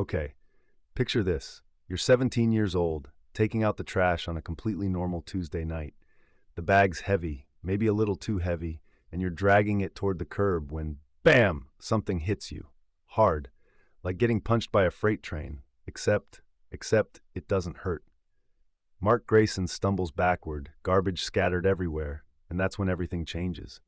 Okay, picture this. You're 17 years old, taking out the trash on a completely normal Tuesday night. The bag's heavy, maybe a little too heavy, and you're dragging it toward the curb when, bam, something hits you. Hard, like getting punched by a freight train, except it doesn't hurt. Mark Grayson stumbles backward, garbage scattered everywhere, and that's when everything changes.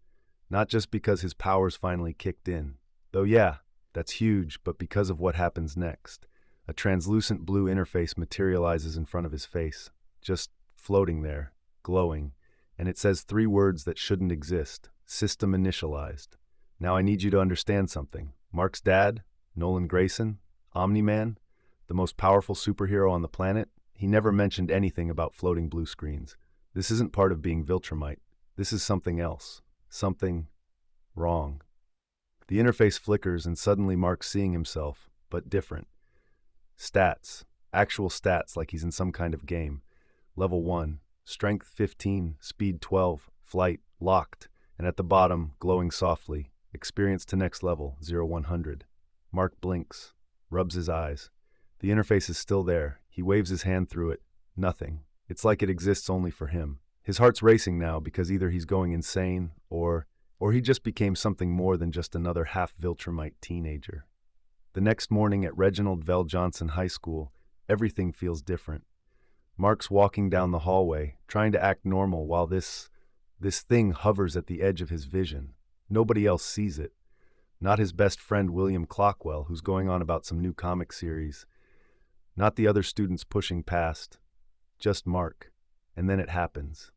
Not just because his powers finally kicked in, though yeah, that's huge, but because of what happens next. A translucent blue interface materializes in front of his face, just floating there, glowing, and it says three words that shouldn't exist: system initialized. Now I need you to understand something. Mark's dad, Nolan Grayson, Omni-Man, the most powerful superhero on the planet, he never mentioned anything about floating blue screens. This isn't part of being Viltrumite. This is something else. Something wrong. The interface flickers and suddenly Mark's seeing himself, but different. Stats. Actual stats like he's in some kind of game. Level 1. Strength 15, Speed 12, Flight, Locked, and at the bottom, glowing softly. Experience to next level, 0-100. Mark blinks, rubs his eyes. The interface is still there. He waves his hand through it. Nothing. It's like it exists only for him. His heart's racing now because either he's going insane or he just became something more than just another half-Viltrumite teenager. The next morning at Reginald Vell Johnson High School, everything feels different. Mark's walking down the hallway, trying to act normal while this thing hovers at the edge of his vision. Nobody else sees it. Not his best friend William Clockwell, who's going on about some new comic series. Not the other students pushing past. Just Mark. And then it happens.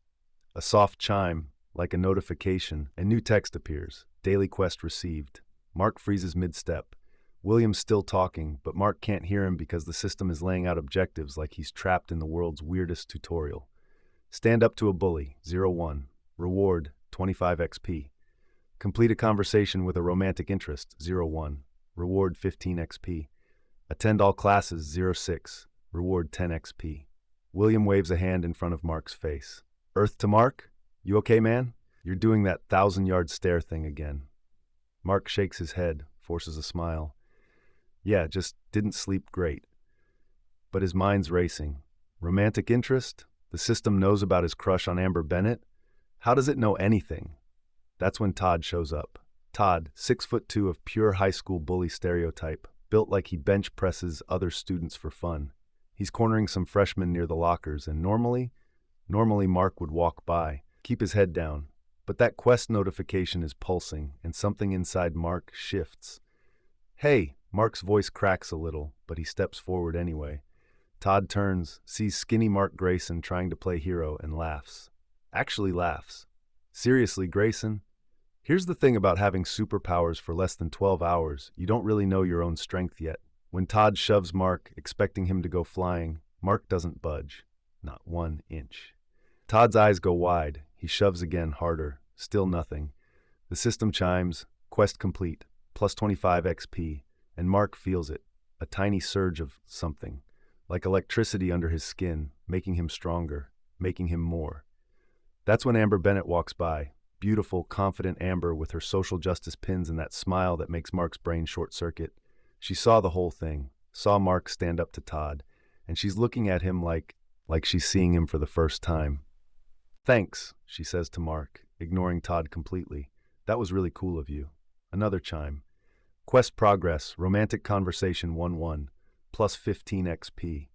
A soft chime, like a notification, and new text appears. Daily quest received. Mark freezes mid-step. William's still talking, but Mark can't hear him because the system is laying out objectives like he's trapped in the world's weirdest tutorial. Stand up to a bully, 0-1. Reward, 25 XP. Complete a conversation with a romantic interest, 0-1. Reward, 15 XP. Attend all classes, 0-6. Reward, 10 XP. William waves a hand in front of Mark's face. Earth to Mark? You okay, man? You're doing that 1,000-yard stare thing again. Mark shakes his head, forces a smile. Yeah, just didn't sleep great. But his mind's racing. Romantic interest? The system knows about his crush on Amber Bennett? How does it know anything? That's when Todd shows up. Todd, 6'2" of pure high school bully stereotype, built like he bench presses other students for fun. He's cornering some freshmen near the lockers, and normally Mark would walk by, keep his head down. But that quest notification is pulsing, and something inside Mark shifts. Hey! Mark's voice cracks a little, but he steps forward anyway. Todd turns, sees skinny Mark Grayson trying to play hero, and laughs. Actually laughs. Seriously, Grayson? Here's the thing about having superpowers for less than 12 hours, you don't really know your own strength yet. When Todd shoves Mark, expecting him to go flying, Mark doesn't budge. Not 1 inch. Todd's eyes go wide. He shoves again, harder. Still nothing. The system chimes, quest complete, plus 25 XP. And Mark feels it, a tiny surge of something, like electricity under his skin, making him stronger, making him more. That's when Amber Bennett walks by, beautiful, confident Amber with her social justice pins and that smile that makes Mark's brain short-circuit. She saw the whole thing, saw Mark stand up to Todd, and she's looking at him like she's seeing him for the first time. Thanks, she says to Mark, ignoring Todd completely. That was really cool of you. Another chime. Quest progress, romantic conversation 1-1, plus 15 XP.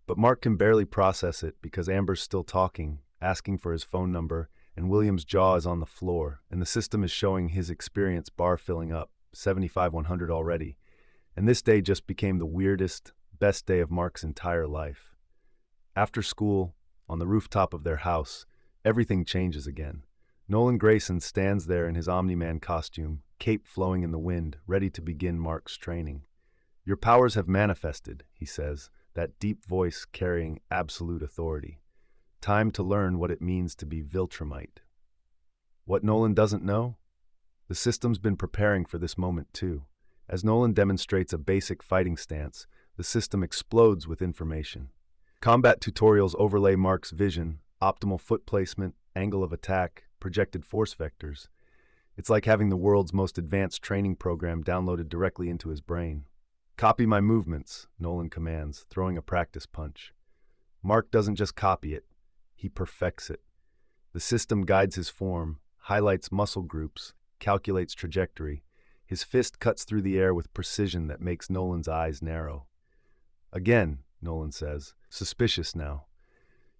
But Mark can barely process it because Amber's still talking, asking for his phone number, and William's jaw is on the floor, and the system is showing his experience bar filling up, 75-100 already. And this day just became the weirdest, best day of Mark's entire life. After school, on the rooftop of their house, everything changes again. Nolan Grayson stands there in his Omni-Man costume, cape flowing in the wind, ready to begin Mark's training. Your powers have manifested, he says, that deep voice carrying absolute authority. Time to learn what it means to be Viltrumite. What Nolan doesn't know? The system's been preparing for this moment too. As Nolan demonstrates a basic fighting stance, the system explodes with information. Combat tutorials overlay Mark's vision, optimal foot placement, angle of attack, projected force vectors. It's like having the world's most advanced training program downloaded directly into his brain. Copy my movements, Nolan commands, throwing a practice punch. Mark doesn't just copy it, he perfects it. The system guides his form, highlights muscle groups, calculates trajectory. His fist cuts through the air with precision that makes Nolan's eyes narrow. Again, Nolan says, suspicious now.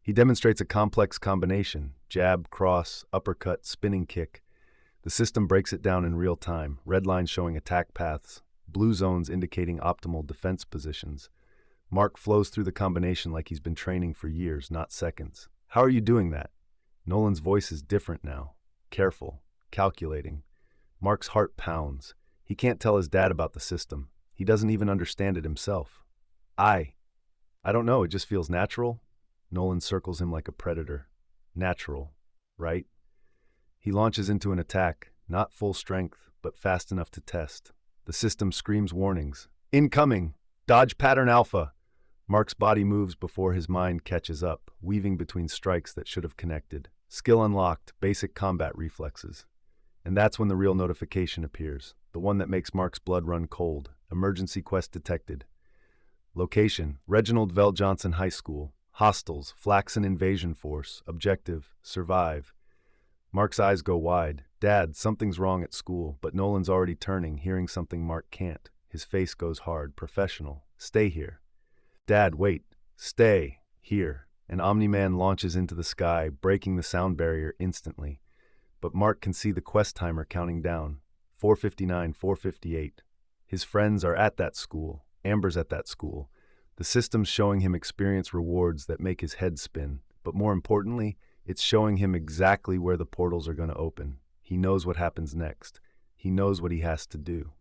He demonstrates a complex combination: jab, cross, uppercut, spinning kick. The system breaks it down in real time, red lines showing attack paths, blue zones indicating optimal defense positions. Mark flows through the combination like he's been training for years, not seconds. How are you doing that? Nolan's voice is different now. Careful, calculating. Mark's heart pounds. He can't tell his dad about the system. He doesn't even understand it himself. I don't know, it just feels natural. Nolan circles him like a predator. Natural, right? He launches into an attack, not full strength, but fast enough to test. The system screams warnings. Incoming! Dodge pattern alpha! Mark's body moves before his mind catches up, weaving between strikes that should have connected. Skill unlocked, basic combat reflexes. And that's when the real notification appears, the one that makes Mark's blood run cold. Emergency quest detected. Location: Reginald Vell Johnson High School. Hostiles, Flaxen Invasion Force. Objective: survive. Mark's eyes go wide. Dad, something's wrong at school, but Nolan's already turning, hearing something Mark can't. His face goes hard. Professional. Stay here. Dad, wait. Stay here. An Omni-Man launches into the sky, breaking the sound barrier instantly. But Mark can see the quest timer counting down. 4:59, 4:58. His friends are at that school. Amber's at that school. The system's showing him experience rewards that make his head spin. But more importantly, it's showing him exactly where the portals are going to open. He knows what happens next. He knows what he has to do.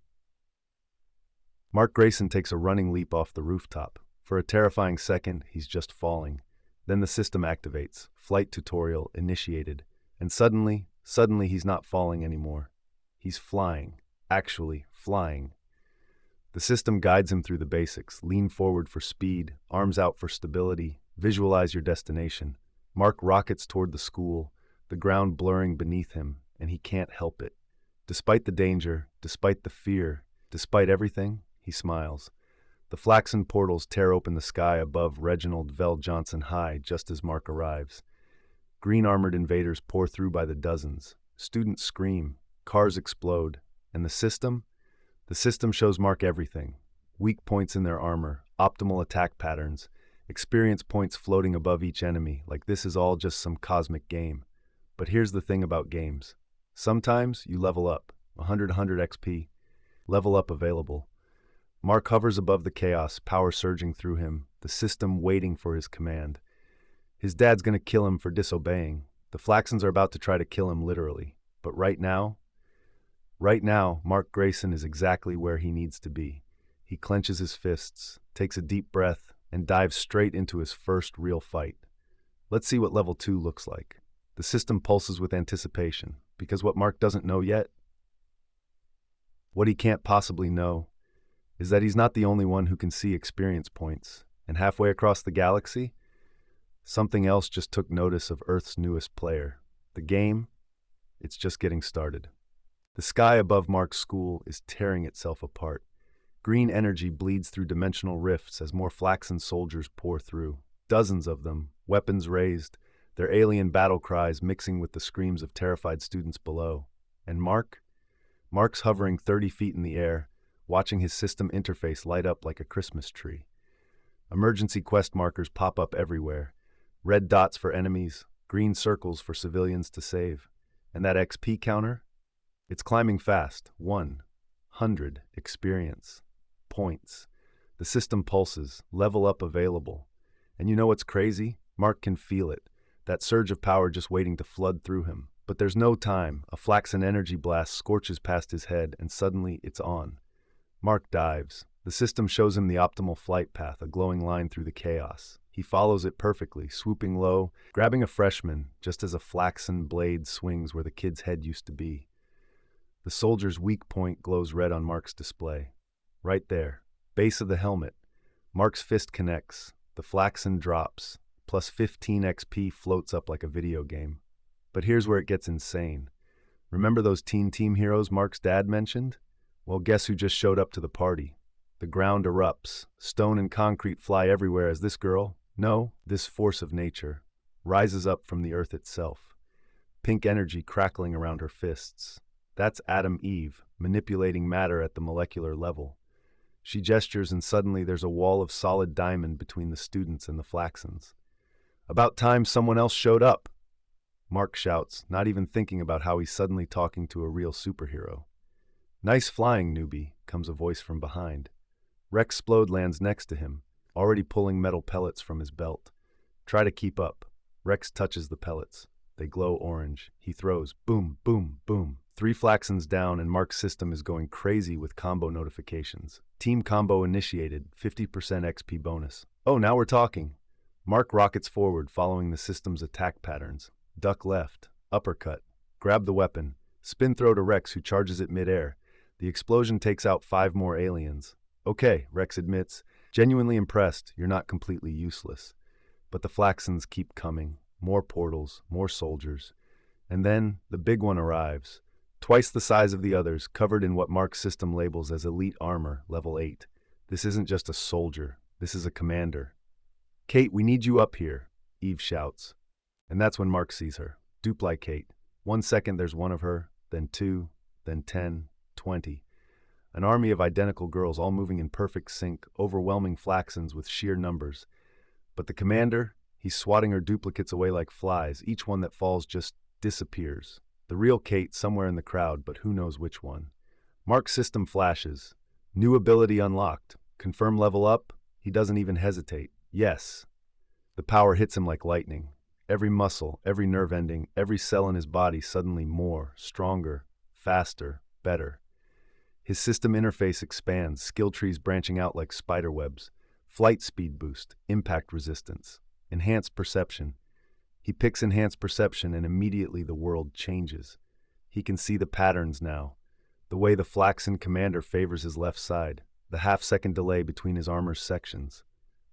Mark Grayson takes a running leap off the rooftop. For a terrifying second, he's just falling. Then the system activates. Flight tutorial initiated. And suddenly he's not falling anymore. He's flying. Actually flying. The system guides him through the basics. Lean forward for speed, arms out for stability, visualize your destination. Mark rockets toward the school, the ground blurring beneath him, and he can't help it. Despite the danger, despite the fear, despite everything, he smiles. The Flaxen portals tear open the sky above Reginald Vell Johnson High just as Mark arrives. Green-armored invaders pour through by the dozens. Students scream, cars explode, and the system? The system shows Mark everything. Weak points in their armor, optimal attack patterns, experience points floating above each enemy, like this is all just some cosmic game. But here's the thing about games. Sometimes you level up, 100 XP, level up available. Mark hovers above the chaos, power surging through him, the system waiting for his command. His dad's gonna kill him for disobeying. The Flaxens are about to try to kill him literally. But right now, Mark Grayson is exactly where he needs to be. He clenches his fists, takes a deep breath, and dives straight into his first real fight. Let's see what level 2 looks like. The system pulses with anticipation, because what Mark doesn't know yet, what he can't possibly know, is that he's not the only one who can see experience points. And halfway across the galaxy, something else just took notice of Earth's newest player. The game, it's just getting started. The sky above Mark's school is tearing itself apart. Green energy bleeds through dimensional rifts as more Flaxen soldiers pour through. Dozens of them, weapons raised, their alien battle cries mixing with the screams of terrified students below. And Mark's hovering 30 feet in the air, watching his system interface light up like a Christmas tree. Emergency quest markers pop up everywhere. Red dots for enemies, green circles for civilians to save. And that XP counter? It's climbing fast. 100 experience points. The system pulses, level up available. And you know what's crazy? Mark can feel it. That surge of power just waiting to flood through him. But there's no time. A Flaxen energy blast scorches past his head, and suddenly it's on. Mark dives. The system shows him the optimal flight path, a glowing line through the chaos. He follows it perfectly, swooping low, grabbing a freshman, just as a Flaxen blade swings where the kid's head used to be. The soldier's weak point glows red on Mark's display. Right there, base of the helmet. Mark's fist connects. The Flaxen drops. Plus 15 XP floats up like a video game. But here's where it gets insane. Remember those Teen Team heroes Mark's dad mentioned? Well, guess who just showed up to the party? The ground erupts. Stone and concrete fly everywhere as this girl, no, this force of nature, rises up from the earth itself. Pink energy crackling around her fists. That's Adam Eve, manipulating matter at the molecular level. She gestures and suddenly there's a wall of solid diamond between the students and the Flaxens. About time someone else showed up, Mark shouts, not even thinking about how he's suddenly talking to a real superhero. Nice flying, newbie, comes a voice from behind. Rex Splode lands next to him, already pulling metal pellets from his belt. Try to keep up. Rex touches the pellets. They glow orange. He throws. Boom, boom, boom. 3 Flaxens down and Mark's system is going crazy with combo notifications. Team combo initiated, 50% XP bonus. Oh, now we're talking. Mark rockets forward following the system's attack patterns. Duck left. Uppercut. Grab the weapon. Spin throw to Rex, who charges it midair. The explosion takes out 5 more aliens. Okay, Rex admits. Genuinely impressed, you're not completely useless. But the Flaxens keep coming. More portals, more soldiers. And then the big one arrives. Twice the size of the others, covered in what Mark's system labels as elite armor, level 8. This isn't just a soldier. This is a commander. Kate, we need you up here, Eve shouts. And that's when Mark sees her. Duplicate. 1 second there's one of her, then 2, then 10, 20. An army of identical girls all moving in perfect sync, overwhelming Flaxens with sheer numbers. But the commander, he's swatting her duplicates away like flies. Each one that falls just disappears. The real Kate somewhere in the crowd, but who knows which one. Mark's system flashes. New ability unlocked. Confirm level up. He doesn't even hesitate. Yes. The power hits him like lightning. Every muscle, every nerve ending, every cell in his body suddenly more, stronger, faster, better. His system interface expands, skill trees branching out like spider webs. Flight speed boost, impact resistance, enhanced perception. He picks enhanced perception and immediately the world changes. He can see the patterns now. The way the Flaxen commander favors his left side, the half-second delay between his armor's sections.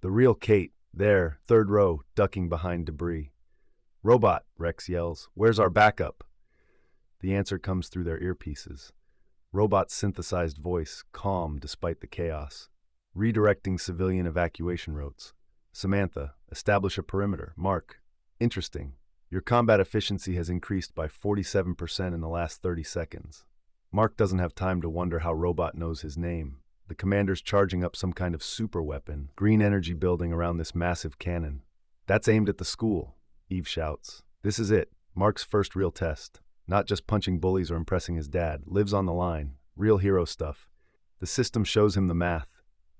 The real Kate, there, 3rd row, ducking behind debris. Robot, Rex yells, where's our backup? The answer comes through their earpieces. Robot's synthesized voice, calm despite the chaos. Redirecting civilian evacuation routes. Samantha, establish a perimeter. Mark, interesting. Your combat efficiency has increased by 47% in the last 30 seconds. Mark doesn't have time to wonder how Robot knows his name. The commander's charging up some kind of super weapon, green energy building around this massive cannon. That's aimed at the school, Eve shouts. This is it, Mark's first real test. Not just punching bullies or impressing his dad. Lives on the line. Real hero stuff. The system shows him the math.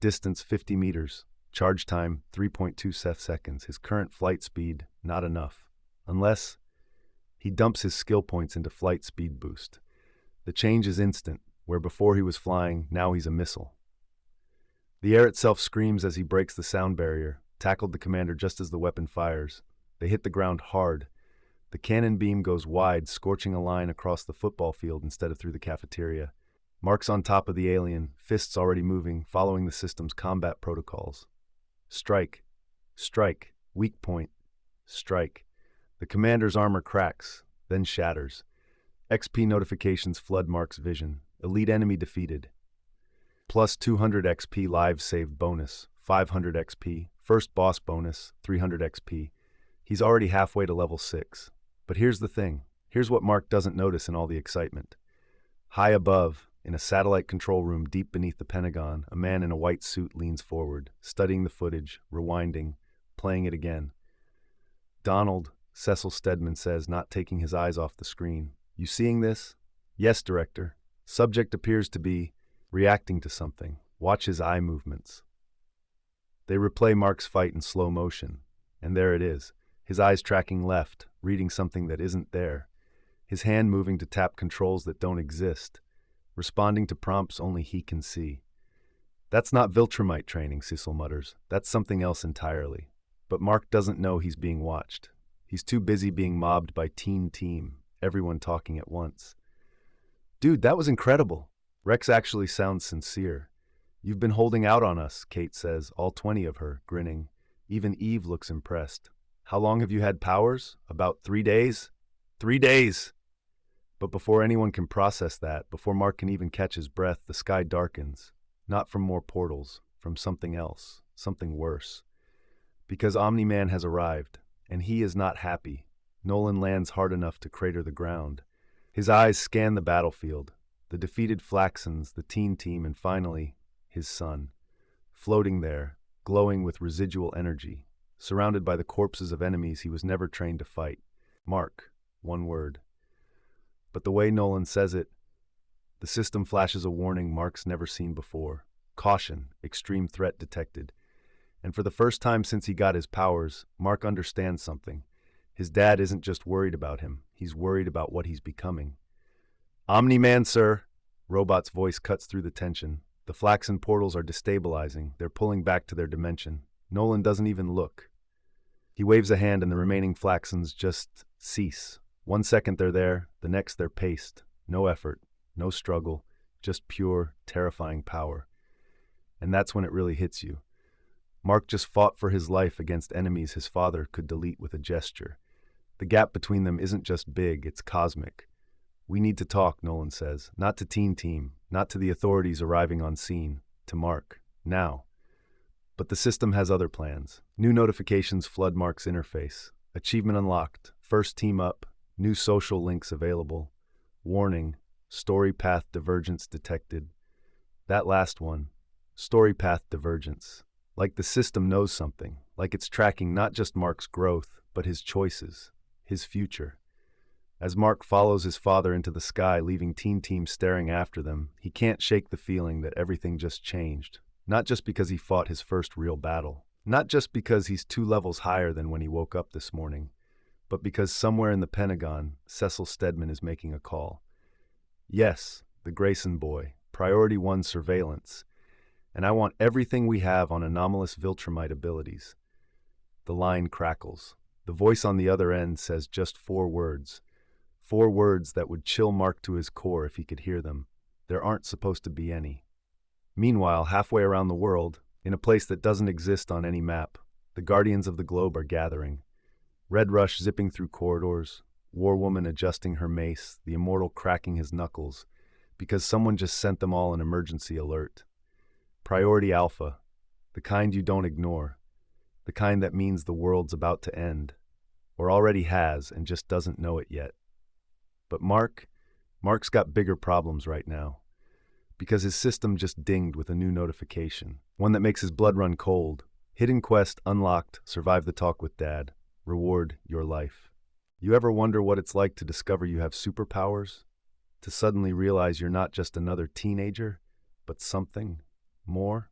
Distance 50 meters. Charge time 3.2 seconds. His current flight speed, not enough. Unless he dumps his skill points into flight speed boost. The change is instant. Where before he was flying, now he's a missile. The air itself screams as he breaks the sound barrier, tackled the commander just as the weapon fires. They hit the ground hard. The cannon beam goes wide, scorching a line across the football field instead of through the cafeteria. Mark's on top of the alien, fists already moving, following the system's combat protocols. Strike. Strike. Weak point. Strike. The commander's armor cracks, then shatters. XP notifications flood Mark's vision. Elite enemy defeated. Plus 200 XP lives saved bonus, 500 XP, first boss bonus, 300 XP. He's already halfway to level 6. But here's the thing. Here's what Mark doesn't notice in all the excitement. High above, in a satellite control room deep beneath the Pentagon, a man in a white suit leans forward, studying the footage, rewinding, playing it again. Donald, Cecil Stedman says, not taking his eyes off the screen. You seeing this? Yes, Director. Subject appears to be reacting to something. Watch his eye movements. They replay Mark's fight in slow motion. And there it is. His eyes tracking left, reading something that isn't there. His hand moving to tap controls that don't exist. Responding to prompts only he can see. That's not Viltrumite training, Cecil mutters. That's something else entirely. But Mark doesn't know he's being watched. He's too busy being mobbed by Teen Team, everyone talking at once. Dude, that was incredible. Rex actually sounds sincere. You've been holding out on us, Kate says, all 20 of her, grinning. Even Eve looks impressed. How long have you had powers? About 3 days? 3 days! But before anyone can process that, before Mark can even catch his breath, the sky darkens. Not from more portals, from something else, something worse. Because Omni-Man has arrived, and he is not happy. Nolan lands hard enough to crater the ground. His eyes scan the battlefield, the defeated Flaxens, the teen team, and finally, his son. Floating there, glowing with residual energy, surrounded by the corpses of enemies he was never trained to fight. Mark, one word. But the way Nolan says it, the system flashes a warning Mark's never seen before. Caution, extreme threat detected. And for the first time since he got his powers, Mark understands something. His dad isn't just worried about him, he's worried about what he's becoming. Omni-Man, sir! Robot's voice cuts through the tension. The Flaxen portals are destabilizing, they're pulling back to their dimension. Nolan doesn't even look. He waves a hand and the remaining Flaxens just cease. 1 second they're there, the next they're paced. No effort, no struggle, just pure, terrifying power. And that's when it really hits you. Mark just fought for his life against enemies his father could delete with a gesture. The gap between them isn't just big, it's cosmic. We need to talk, Nolan says. Not to Teen Team, not to the authorities arriving on scene. To Mark. Now. But the system has other plans. New notifications flood Mark's interface. Achievement unlocked. First team up. New social links available. Warning. Story path divergence detected. That last one. Story path divergence. Like the system knows something. Like it's tracking not just Mark's growth, but his choices. His future. As Mark follows his father into the sky, leaving Teen Team staring after them, he can't shake the feeling that everything just changed. Not just because he fought his first real battle. Not just because he's 2 levels higher than when he woke up this morning. But because somewhere in the Pentagon, Cecil Stedman is making a call. Yes, the Grayson boy. Priority 1 surveillance. And I want everything we have on anomalous Viltrumite abilities. The line crackles. The voice on the other end says just 4 words. 4 words that would chill Mark to his core if he could hear them. There aren't supposed to be any. Meanwhile, halfway around the world, in a place that doesn't exist on any map, the Guardians of the Globe are gathering. Red Rush zipping through corridors, War Woman adjusting her mace, the Immortal cracking his knuckles, because someone just sent them all an emergency alert. Priority Alpha, the kind you don't ignore, the kind that means the world's about to end, or already has and just doesn't know it yet. But Mark's got bigger problems right now, because his system just dinged with a new notification, one that makes his blood run cold. Hidden quest unlocked, survive the talk with Dad, reward your life. You ever wonder what it's like to discover you have superpowers? To suddenly realize you're not just another teenager, but something more?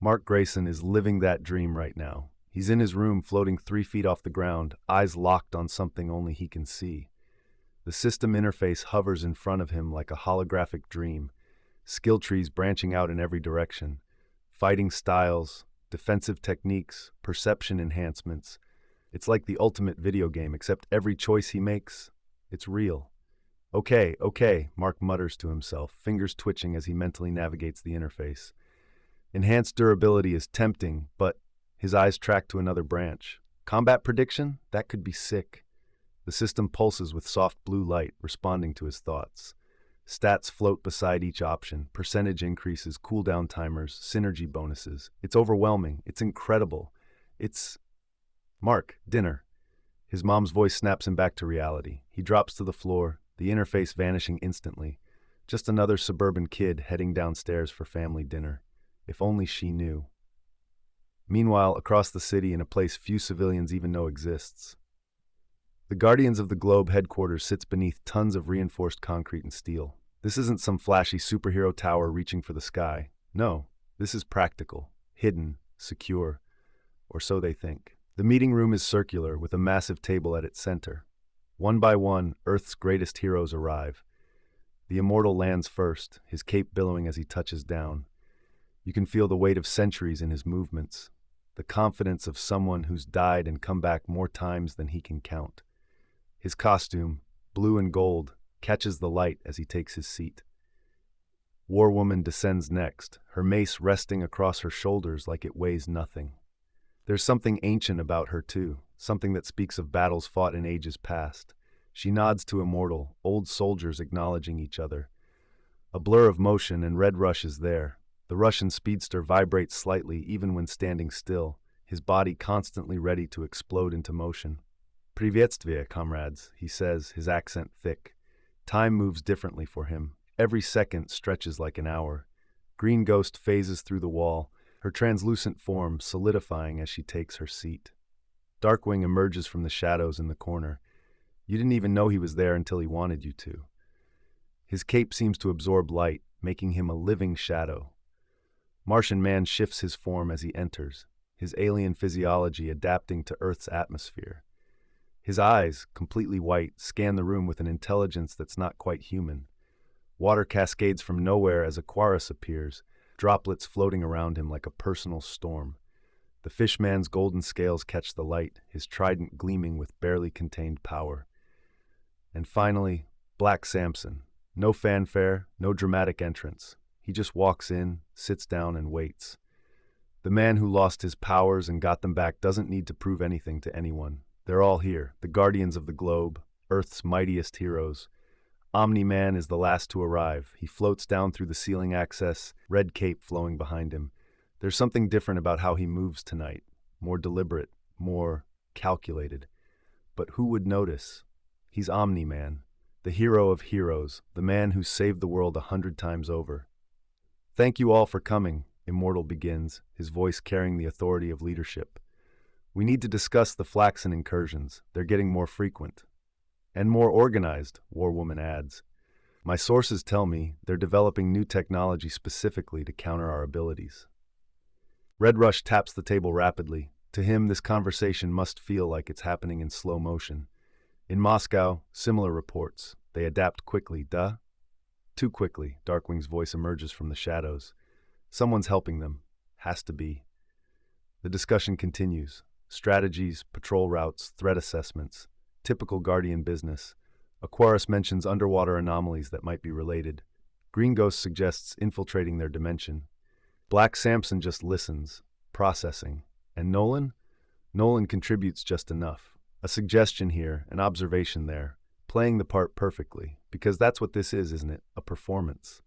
Mark Grayson is living that dream right now. He's in his room floating 3 feet off the ground, eyes locked on something only he can see. The system interface hovers in front of him like a holographic dream, skill trees branching out in every direction, fighting styles, defensive techniques, perception enhancements. It's like the ultimate video game, except every choice he makes, it's real. Okay, Mark mutters to himself, fingers twitching as he mentally navigates the interface. Enhanced durability is tempting, but his eyes track to another branch. Combat prediction? That could be sick. The system pulses with soft blue light, responding to his thoughts. Stats float beside each option, percentage increases, cooldown timers, synergy bonuses. It's overwhelming. It's incredible. It's... Mark, dinner. His mom's voice snaps him back to reality. He drops to the floor, the interface vanishing instantly. Just another suburban kid heading downstairs for family dinner. If only she knew. Meanwhile, across the city, in a place few civilians even know exists, the Guardians of the Globe headquarters sits beneath tons of reinforced concrete and steel. This isn't some flashy superhero tower reaching for the sky. No, this is practical, hidden, secure, or so they think. The meeting room is circular, with a massive table at its center. One by one, Earth's greatest heroes arrive. The Immortal lands first, his cape billowing as he touches down. You can feel the weight of centuries in his movements, the confidence of someone who's died and come back more times than he can count. His costume, blue and gold, catches the light as he takes his seat. War Woman descends next, her mace resting across her shoulders like it weighs nothing. There's something ancient about her too, something that speaks of battles fought in ages past. She nods to Immortal, old soldiers acknowledging each other. A blur of motion and Red Rush is there. The Russian speedster vibrates slightly even when standing still, his body constantly ready to explode into motion. Priветствие, comrades, he says, his accent thick. Time moves differently for him. Every second stretches like an hour. Green Ghost phases through the wall, her translucent form solidifying as she takes her seat. Darkwing emerges from the shadows in the corner. You didn't even know he was there until he wanted you to. His cape seems to absorb light, making him a living shadow. Martian Man shifts his form as he enters, his alien physiology adapting to Earth's atmosphere. His eyes, completely white, scan the room with an intelligence that's not quite human. Water cascades from nowhere as Aquarius appears, droplets floating around him like a personal storm. The fishman's golden scales catch the light, his trident gleaming with barely contained power. And finally, Black Samson. No fanfare, no dramatic entrance. He just walks in, sits down, and waits. The man who lost his powers and got them back doesn't need to prove anything to anyone. They're all here, the guardians of the globe, Earth's mightiest heroes. Omni-Man is the last to arrive. He floats down through the ceiling access, red cape flowing behind him. There's something different about how he moves tonight. More deliberate, more calculated. But who would notice? He's Omni-Man, the hero of heroes, the man who saved the world 100 times over. Thank you all for coming, Immortal begins, his voice carrying the authority of leadership. We need to discuss the Flaxen incursions. They're getting more frequent. And more organized, Warwoman adds. My sources tell me they're developing new technology specifically to counter our abilities. Red Rush taps the table rapidly. To him, this conversation must feel like it's happening in slow motion. In Moscow, similar reports. They adapt quickly, duh? Too quickly, Darkwing's voice emerges from the shadows. Someone's helping them. Has to be. The discussion continues. Strategies, patrol routes, threat assessments. Typical Guardian business. Aquarius mentions underwater anomalies that might be related. Green Ghost suggests infiltrating their dimension. Black Samson just listens, processing. And Nolan? Nolan contributes just enough. A suggestion here, an observation there. Playing the part perfectly. Because that's what this is, isn't it? A performance.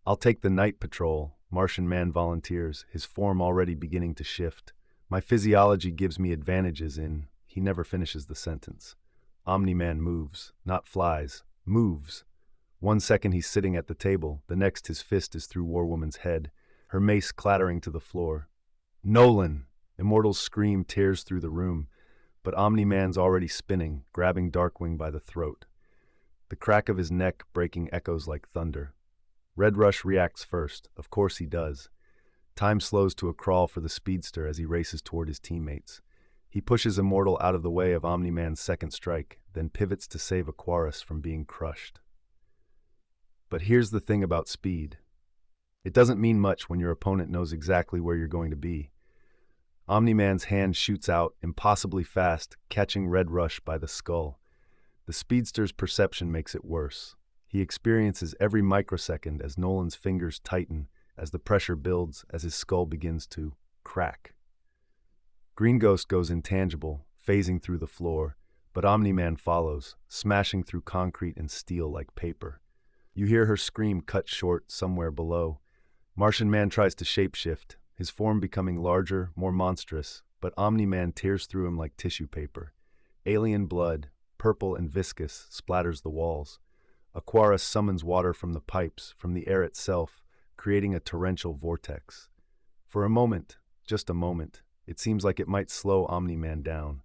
I'll take the night patrol, Martian Man volunteers, his form already beginning to shift. My physiology gives me advantages in... He never finishes the sentence. Omni-Man moves, not flies, moves. 1 second he's sitting at the table, the next his fist is through Warwoman's head, her mace clattering to the floor. Nolan! Immortal's scream tears through the room, but Omni-Man's already spinning, grabbing Darkwing by the throat. The crack of his neck breaking echoes like thunder. Red Rush reacts first, of course he does. Time slows to a crawl for the speedster as he races toward his teammates. He pushes Immortal out of the way of Omni-Man's second strike, then pivots to save Aquarius from being crushed. But here's the thing about speed. It doesn't mean much when your opponent knows exactly where you're going to be. Omni-Man's hand shoots out, impossibly fast, catching Red Rush by the skull. The speedster's perception makes it worse. He experiences every microsecond as Nolan's fingers tighten, as the pressure builds, as his skull begins to crack. Green Ghost goes intangible, phasing through the floor, but Omni-Man follows, smashing through concrete and steel like paper. You hear her scream cut short somewhere below. Martian Man tries to shapeshift, his form becoming larger, more monstrous, but Omni-Man tears through him like tissue paper. Alien blood, purple and viscous, splatters the walls. Aquarius summons water from the pipes, from the air itself, creating a torrential vortex. For a moment, just a moment, it seems like it might slow Omni-Man down.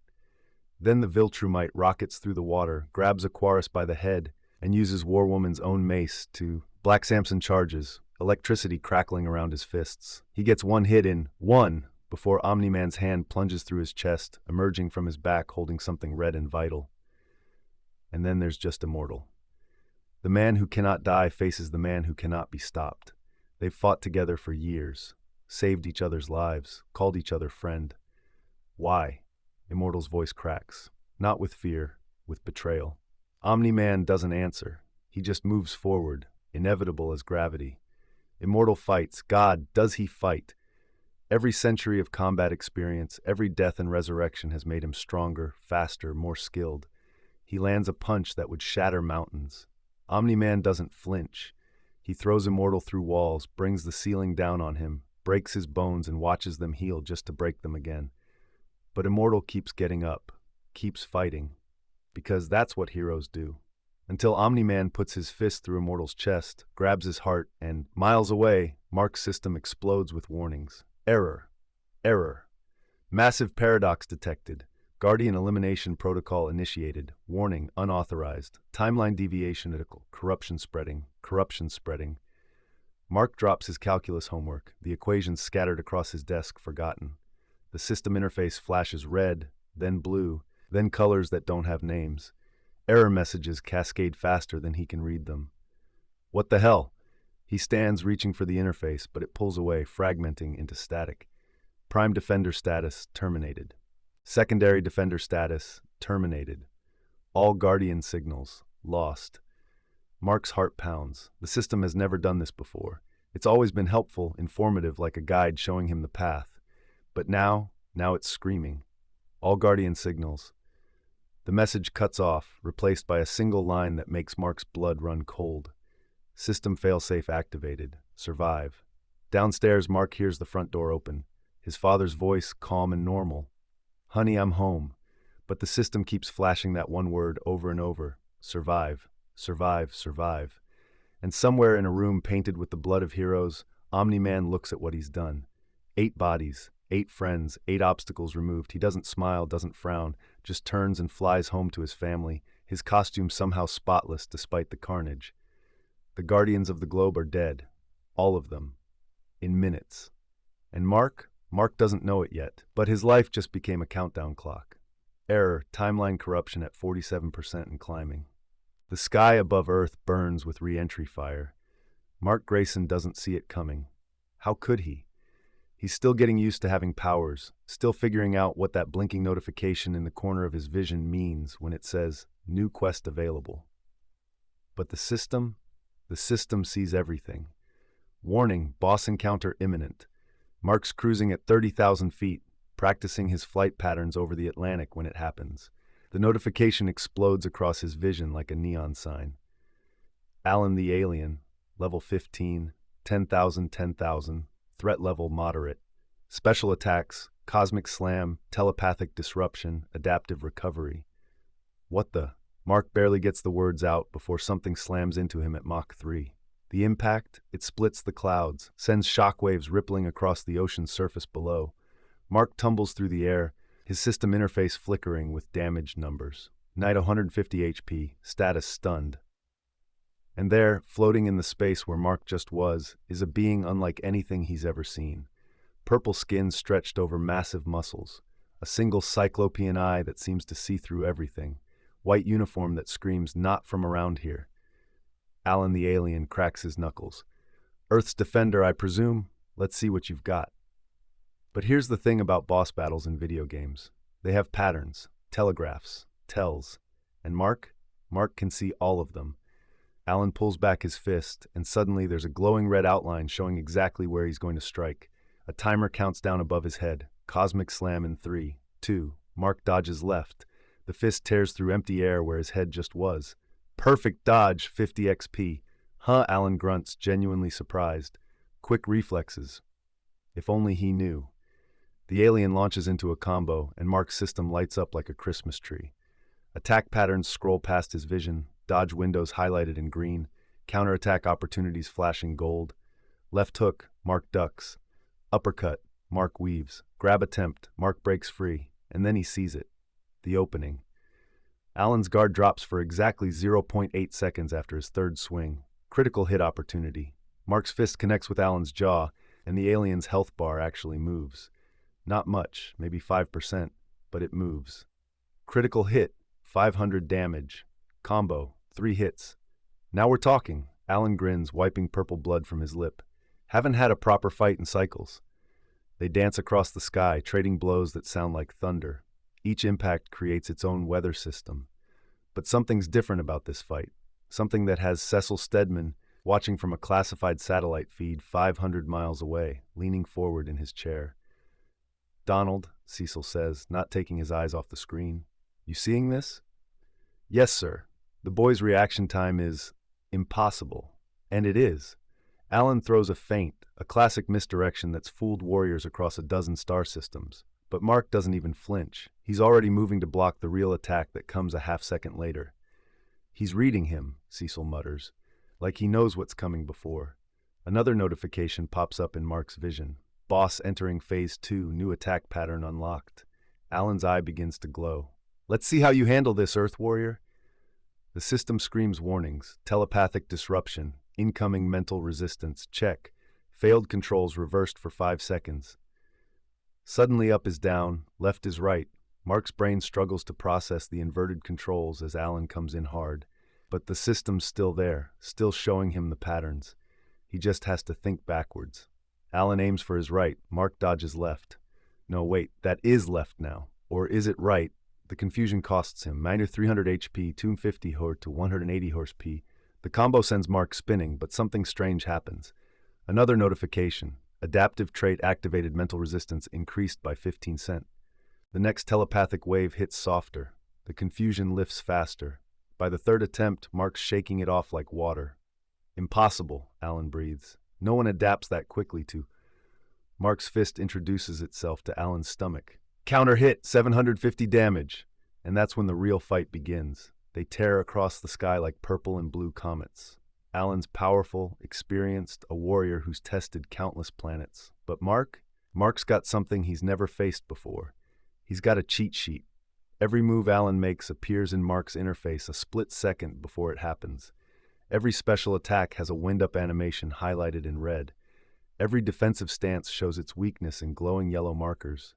Then the Viltrumite rockets through the water, grabs Aquarius by the head, and uses Warwoman's own mace to... Black Samson charges, electricity crackling around his fists. He gets one hit in, before Omni-Man's hand plunges through his chest, emerging from his back holding something red and vital. And then there's just Immortal. The man who cannot die faces the man who cannot be stopped. They've fought together for years, saved each other's lives, called each other friend. Why? Immortal's voice cracks. Not with fear, with betrayal. Omni-Man doesn't answer. He just moves forward, inevitable as gravity. Immortal fights. God, does he fight? Every century of combat experience, every death and resurrection has made him stronger, faster, more skilled. He lands a punch that would shatter mountains. Omni-Man doesn't flinch. He throws Immortal through walls, brings the ceiling down on him, breaks his bones and watches them heal just to break them again. But Immortal keeps getting up, keeps fighting, because that's what heroes do. Until Omni-Man puts his fist through Immortal's chest, grabs his heart, and, miles away, Mark's system explodes with warnings. Error. Error. Massive paradox detected. Guardian elimination protocol initiated. Warning unauthorized. Timeline deviation critical. Corruption spreading. Corruption spreading. Mark drops his calculus homework, the equations scattered across his desk forgotten. The system interface flashes red, then blue, then colors that don't have names. Error messages cascade faster than he can read them. What the hell? He stands reaching for the interface, but it pulls away, fragmenting into static. Prime Defender status terminated. Secondary Defender status terminated. All Guardian signals lost. Mark's heart pounds. The system has never done this before. It's always been helpful, informative, like a guide showing him the path. But now it's screaming. All Guardian signals. The message cuts off, replaced by a single line that makes Mark's blood run cold. System failsafe activated. Survive. Downstairs, Mark hears the front door open. His father's voice, calm and normal. Honey, I'm home. But the system keeps flashing that one word over and over. Survive. Survive. Survive. And somewhere in a room painted with the blood of heroes, Omni-Man looks at what he's done. 8 bodies, 8 friends, 8 obstacles removed. He doesn't smile, doesn't frown, just turns and flies home to his family, his costume somehow spotless despite the carnage. The Guardians of the Globe are dead. All of them. In minutes. And Mark doesn't know it yet, but his life just became a countdown clock. Error, timeline corruption at 47% and climbing. The sky above Earth burns with re-entry fire. Mark Grayson doesn't see it coming. How could he? He's still getting used to having powers, still figuring out what that blinking notification in the corner of his vision means when it says, "New quest available." But the system sees everything. Warning, boss encounter imminent. Mark's cruising at 30,000 feet, practicing his flight patterns over the Atlantic when it happens. The notification explodes across his vision like a neon sign. Alan the Alien, level 15, 10,000, 10,000. Threat level moderate. Special attacks, cosmic slam, telepathic disruption, adaptive recovery. What the? Mark barely gets the words out before something slams into him at Mach 3. The impact, it splits the clouds, sends shockwaves rippling across the ocean's surface below. Mark tumbles through the air, his system interface flickering with damaged numbers. Knight 150 HP, status stunned. And there, floating in the space where Mark just was, is a being unlike anything he's ever seen. Purple skin stretched over massive muscles, a single cyclopean eye that seems to see through everything, white uniform that screams not from around here. Alan the Alien cracks his knuckles. Earth's defender, I presume? Let's see what you've got. But here's the thing about boss battles in video games. They have patterns, telegraphs, tells. And Mark can see all of them. Alan pulls back his fist, and suddenly there's a glowing red outline showing exactly where he's going to strike. A timer counts down above his head. Cosmic slam in 3, 2. Mark dodges left. The fist tears through empty air where his head just was. Perfect dodge, 50 XP. Huh, Alan grunts, genuinely surprised. Quick reflexes. If only he knew. The alien launches into a combo, and Mark's system lights up like a Christmas tree. Attack patterns scroll past his vision, dodge windows highlighted in green, counterattack opportunities flashing gold. Left hook, Mark ducks. Uppercut, Mark weaves. Grab attempt, Mark breaks free, and then he sees it. The opening. Alan's guard drops for exactly 0.8 seconds after his third swing. Critical hit opportunity. Mark's fist connects with Alan's jaw, and the alien's health bar actually moves. Not much, maybe 5%, but it moves. Critical hit, 500 damage. Combo, 3 hits. Now we're talking. Alan grins, wiping purple blood from his lip. Haven't had a proper fight in cycles. They dance across the sky, trading blows that sound like thunder. Each impact creates its own weather system. But something's different about this fight. Something that has Cecil Stedman watching from a classified satellite feed 500 miles away, leaning forward in his chair. Donald, Cecil says, not taking his eyes off the screen. You seeing this? Yes, sir. The boy's reaction time is impossible. And it is. Alan throws a feint, a classic misdirection that's fooled warriors across a dozen star systems. But Mark doesn't even flinch. He's already moving to block the real attack that comes a half-second later. He's reading him, Cecil mutters, like he knows what's coming before. Another notification pops up in Mark's vision. Boss entering Phase 2, new attack pattern unlocked. Alan's eye begins to glow. Let's see how you handle this, Earth Warrior. The system screams warnings: telepathic disruption, incoming mental resistance, check. Failed controls reversed for 5 seconds. Suddenly up is down, left is right. Mark's brain struggles to process the inverted controls as Alan comes in hard. But the system's still there, still showing him the patterns. He just has to think backwards. Alan aims for his right, Mark dodges left. No, wait, that is left now. Or is it right? The confusion costs him. Minor 300 HP, 250 HOR to 180 horse P. The combo sends Mark spinning, but something strange happens. Another notification. Adaptive trait activated mental resistance increased by 15%. The next telepathic wave hits softer. The confusion lifts faster. By the third attempt, Mark's shaking it off like water. Impossible, Alan breathes. No one adapts that quickly to. Mark's fist introduces itself to Alan's stomach. Counter hit, 750 damage. And that's when the real fight begins. They tear across the sky like purple and blue comets. Alan's powerful, experienced, a warrior who's tested countless planets. But Mark's got something he's never faced before. He's got a cheat sheet. Every move Alan makes appears in Mark's interface a split second before it happens. Every special attack has a wind-up animation highlighted in red. Every defensive stance shows its weakness in glowing yellow markers.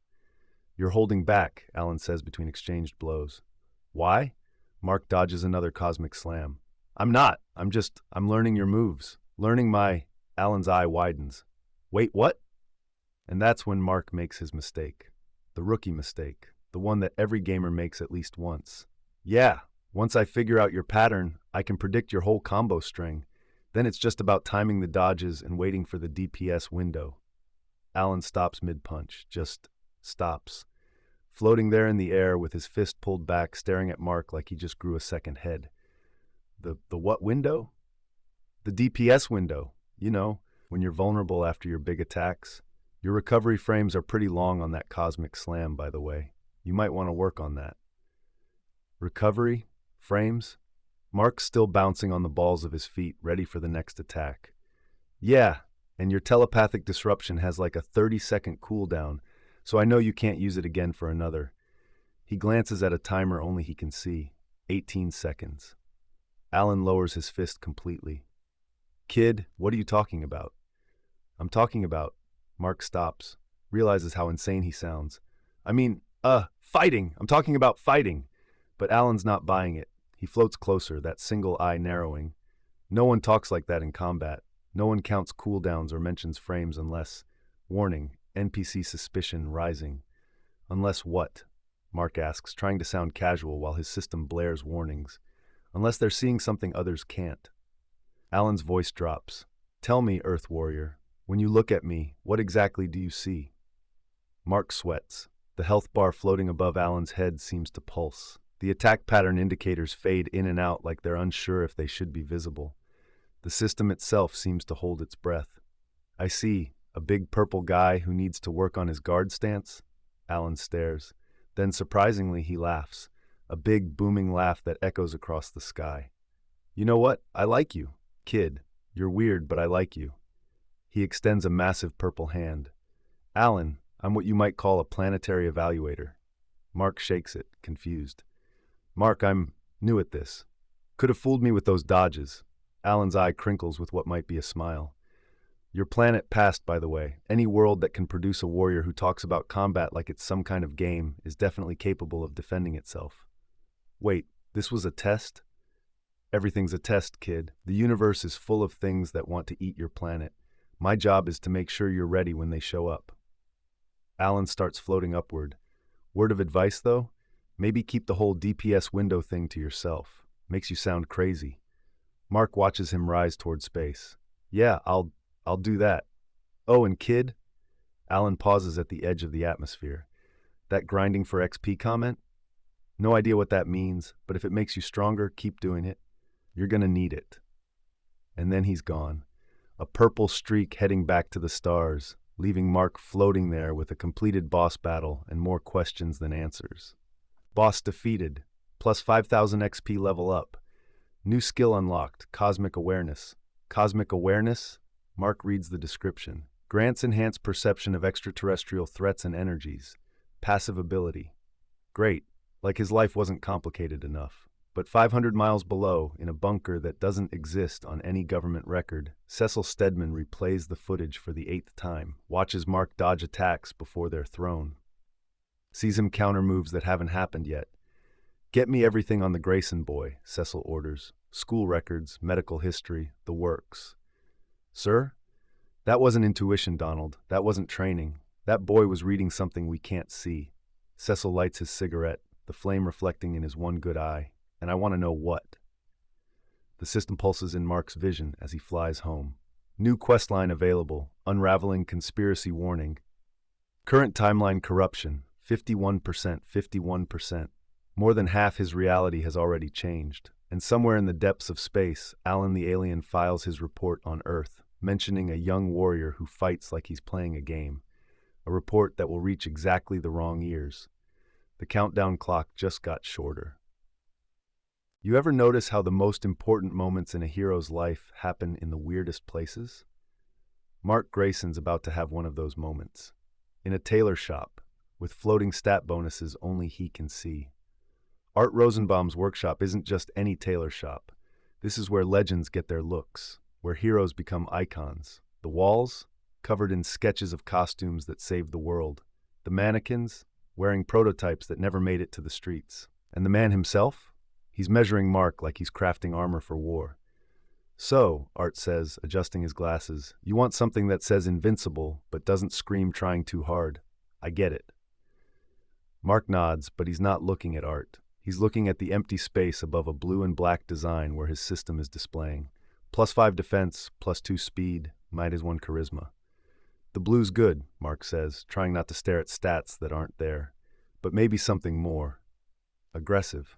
You're holding back, Alan says between exchanged blows. Why? Mark dodges another cosmic slam. I'm not. I'm learning your moves. Learning my... Alan's eye widens. Wait, what? And that's when Mark makes his mistake. The rookie mistake. The one that every gamer makes at least once. Yeah, once I figure out your pattern, I can predict your whole combo string. Then it's just about timing the dodges and waiting for the DPS window. Alan stops mid-punch. Just stops. Floating there in the air with his fist pulled back, staring at Mark like he just grew a second head. The what window? The DPS window. You know, when you're vulnerable after your big attacks. Your recovery frames are pretty long on that cosmic slam, by the way. You might want to work on that. Recovery? Frames? Mark's still bouncing on the balls of his feet, ready for the next attack. Yeah, and your telepathic disruption has like a 30-second cooldown, so I know you can't use it again for another. He glances at a timer only he can see. 18 seconds. Alan lowers his fist completely. Kid, what are you talking about? I'm talking about... Mark stops, realizes how insane he sounds. Fighting! I'm talking about fighting! But Alan's not buying it. He floats closer, that single eye narrowing. No one talks like that in combat. No one counts cooldowns or mentions frames unless... Warning, NPC suspicion rising. Unless what? Mark asks, trying to sound casual while his system blares warnings. Unless they're seeing something others can't. Alan's voice drops. Tell me, Earth Warrior, when you look at me, what exactly do you see? Mark sweats. The health bar floating above Alan's head seems to pulse. The attack pattern indicators fade in and out like they're unsure if they should be visible. The system itself seems to hold its breath. I see. A big purple guy who needs to work on his guard stance? Alan stares. Then, surprisingly, he laughs. A big, booming laugh that echoes across the sky. You know what? I like you. Kid, you're weird, but I like you. He extends a massive purple hand. Alan, I'm what you might call a planetary evaluator. Mark shakes it, confused. Mark, I'm new at this. Could have fooled me with those dodges. Alan's eye crinkles with what might be a smile. Your planet passed, by the way. Any world that can produce a warrior who talks about combat like it's some kind of game is definitely capable of defending itself. Wait, this was a test? Everything's a test, kid. The universe is full of things that want to eat your planet. My job is to make sure you're ready when they show up. Alan starts floating upward. Word of advice, though? Maybe keep the whole DPS window thing to yourself. Makes you sound crazy. Mark watches him rise toward space. Yeah, I'll do that. Oh, and kid? Alan pauses at the edge of the atmosphere. That grinding for XP comment? No idea what that means, but if it makes you stronger, keep doing it. You're gonna need it. And then he's gone. A purple streak heading back to the stars, leaving Mark floating there with a completed boss battle and more questions than answers. Boss defeated, plus 5,000 XP level up. New skill unlocked, Cosmic Awareness. Cosmic Awareness? Mark reads the description. Grants enhanced perception of extraterrestrial threats and energies. Passive ability. Great, like his life wasn't complicated enough. But 500 miles below, in a bunker that doesn't exist on any government record, Cecil Stedman replays the footage for the 8th time, watches Mark dodge attacks before they're thrown. Sees him counter moves that haven't happened yet. Get me everything on the Grayson boy, Cecil orders. School records, medical history, the works. Sir? That wasn't intuition, Donald. That wasn't training. That boy was reading something we can't see. Cecil lights his cigarette, the flame reflecting in his one good eye. And I want to know what. The system pulses in Mark's vision as he flies home. New questline available, unraveling conspiracy warning. Current timeline corruption, 51%, 51%. More than half his reality has already changed. And somewhere in the depths of space, Alan the alien files his report on Earth, mentioning a young warrior who fights like he's playing a game. A report that will reach exactly the wrong ears. The countdown clock just got shorter. You ever notice how the most important moments in a hero's life happen in the weirdest places? Mark Grayson's about to have one of those moments. In a tailor shop, with floating stat bonuses only he can see. Art Rosenbaum's workshop isn't just any tailor shop. This is where legends get their looks, where heroes become icons. The walls, covered in sketches of costumes that saved the world. The mannequins, wearing prototypes that never made it to the streets. And the man himself? He's measuring Mark like he's crafting armor for war. So, Art says, adjusting his glasses, you want something that says invincible, but doesn't scream trying too hard. I get it. Mark nods, but he's not looking at Art. He's looking at the empty space above a blue and black design where his system is displaying. +5 defense, +2 speed, -1 charisma. The blue's good, Mark says, trying not to stare at stats that aren't there. But maybe something more. Aggressive.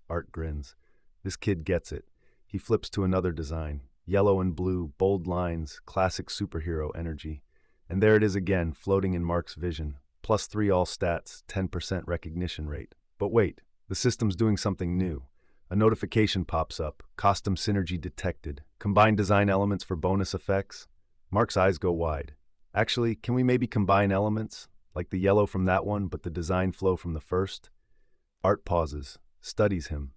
Art grins. This kid gets it. He flips to another design. Yellow and blue, bold lines, classic superhero energy. And there it is again, floating in Mark's vision. +3 all stats, 10% recognition rate. But wait, the system's doing something new. A notification pops up. Custom synergy detected. Combine design elements for bonus effects. Mark's eyes go wide. Actually, can we maybe combine elements? Like the yellow from that one, but the design flow from the first? Art pauses. Studies him.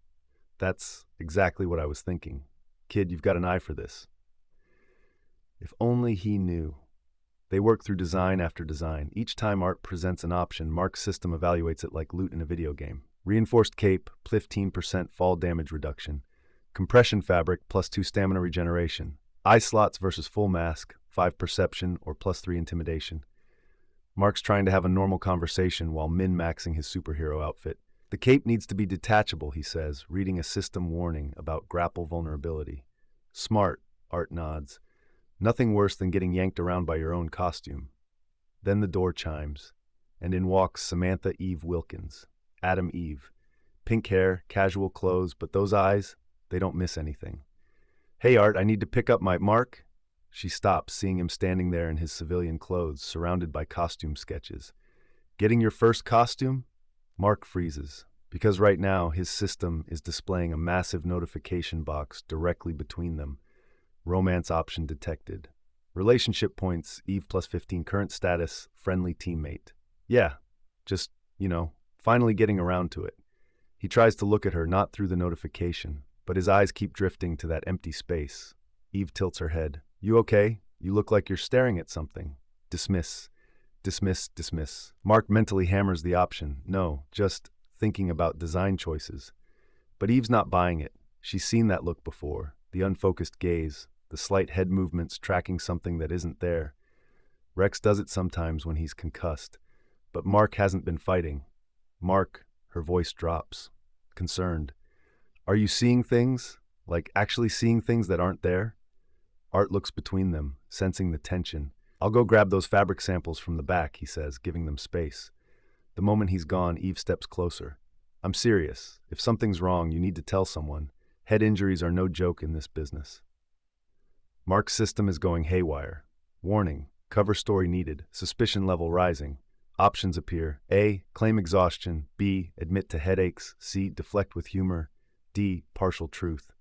That's exactly what I was thinking. Kid, you've got an eye for this. If only he knew. They work through design after design. Each time Art presents an option, Mark's system evaluates it like loot in a video game. Reinforced cape, 15% fall damage reduction. Compression fabric, +2 stamina regeneration. Eye slots versus full mask, 5 perception or +3 intimidation. Mark's trying to have a normal conversation while min-maxing his superhero outfit. The cape needs to be detachable, he says, reading a system warning about grapple vulnerability. Smart, Art nods. Nothing worse than getting yanked around by your own costume. Then the door chimes, and in walks Samantha Eve Wilkins, Adam Eve. Pink hair, casual clothes, but those eyes, they don't miss anything. Hey Art, I need to pick up my Mark. She stops, seeing him standing there in his civilian clothes, surrounded by costume sketches. Getting your first costume? Mark freezes, because right now his system is displaying a massive notification box directly between them. Romance option detected. Relationship points, Eve +15, current status, friendly teammate. Yeah, just, finally getting around to it. He tries to look at her, not through the notification, but his eyes keep drifting to that empty space. Eve tilts her head. You okay? You look like you're staring at something. Dismiss. Dismiss, dismiss. Mark mentally hammers the option. No, just thinking about design choices. But Eve's not buying it. She's seen that look before. The unfocused gaze, the slight head movements tracking something that isn't there. Rex does it sometimes when he's concussed. But Mark hasn't been fighting. Mark, her voice drops. Concerned. Are you seeing things? Like actually seeing things that aren't there? Art looks between them, sensing the tension. I'll go grab those fabric samples from the back, he says, giving them space. The moment he's gone, Eve steps closer. I'm serious. If something's wrong, you need to tell someone. Head injuries are no joke in this business. Mark's system is going haywire. Warning, cover story needed, suspicion level rising. Options appear. A. Claim exhaustion. B. Admit to headaches. C. Deflect with humor. D. Partial truth.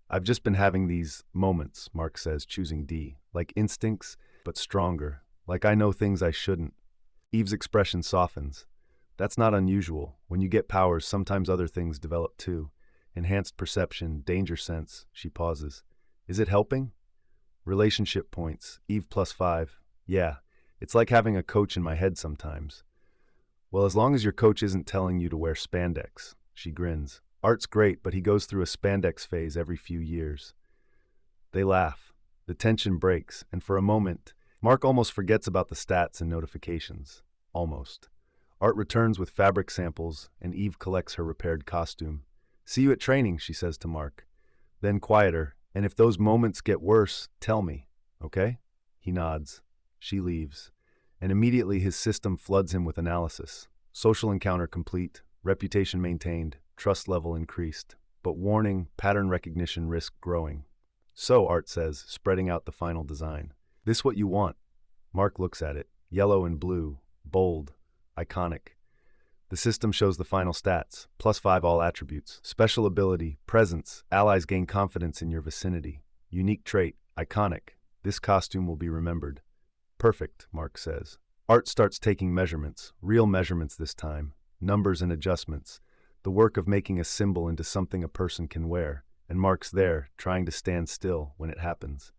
I've just been having these moments, Mark says, choosing D. Like instincts, but stronger. Like I know things I shouldn't. Eve's expression softens. That's not unusual. When you get powers, sometimes other things develop too. Enhanced perception, danger sense. She pauses. Is it helping? Relationship points. Eve +5. Yeah. It's like having a coach in my head sometimes. Well, as long as your coach isn't telling you to wear spandex. She grins. Art's great, but he goes through a spandex phase every few years. They laugh. The tension breaks, and for a moment, Mark almost forgets about the stats and notifications. Almost. Art returns with fabric samples, and Eve collects her repaired costume. See you at training, she says to Mark. Then quieter, and if those moments get worse, tell me, okay? He nods. She leaves. And immediately his system floods him with analysis. Social encounter complete, reputation maintained, trust level increased. But warning, pattern recognition risk growing. So, Art says, spreading out the final design. This what you want? Mark looks at it. Yellow and blue. Bold. Iconic. The system shows the final stats. +5 all attributes. Special ability. Presence. Allies gain confidence in your vicinity. Unique trait. Iconic. This costume will be remembered. Perfect, Mark says. Art starts taking measurements. Real measurements this time. Numbers and adjustments. The work of making a symbol into something a person can wear. And Mark's there, trying to stand still when it happens.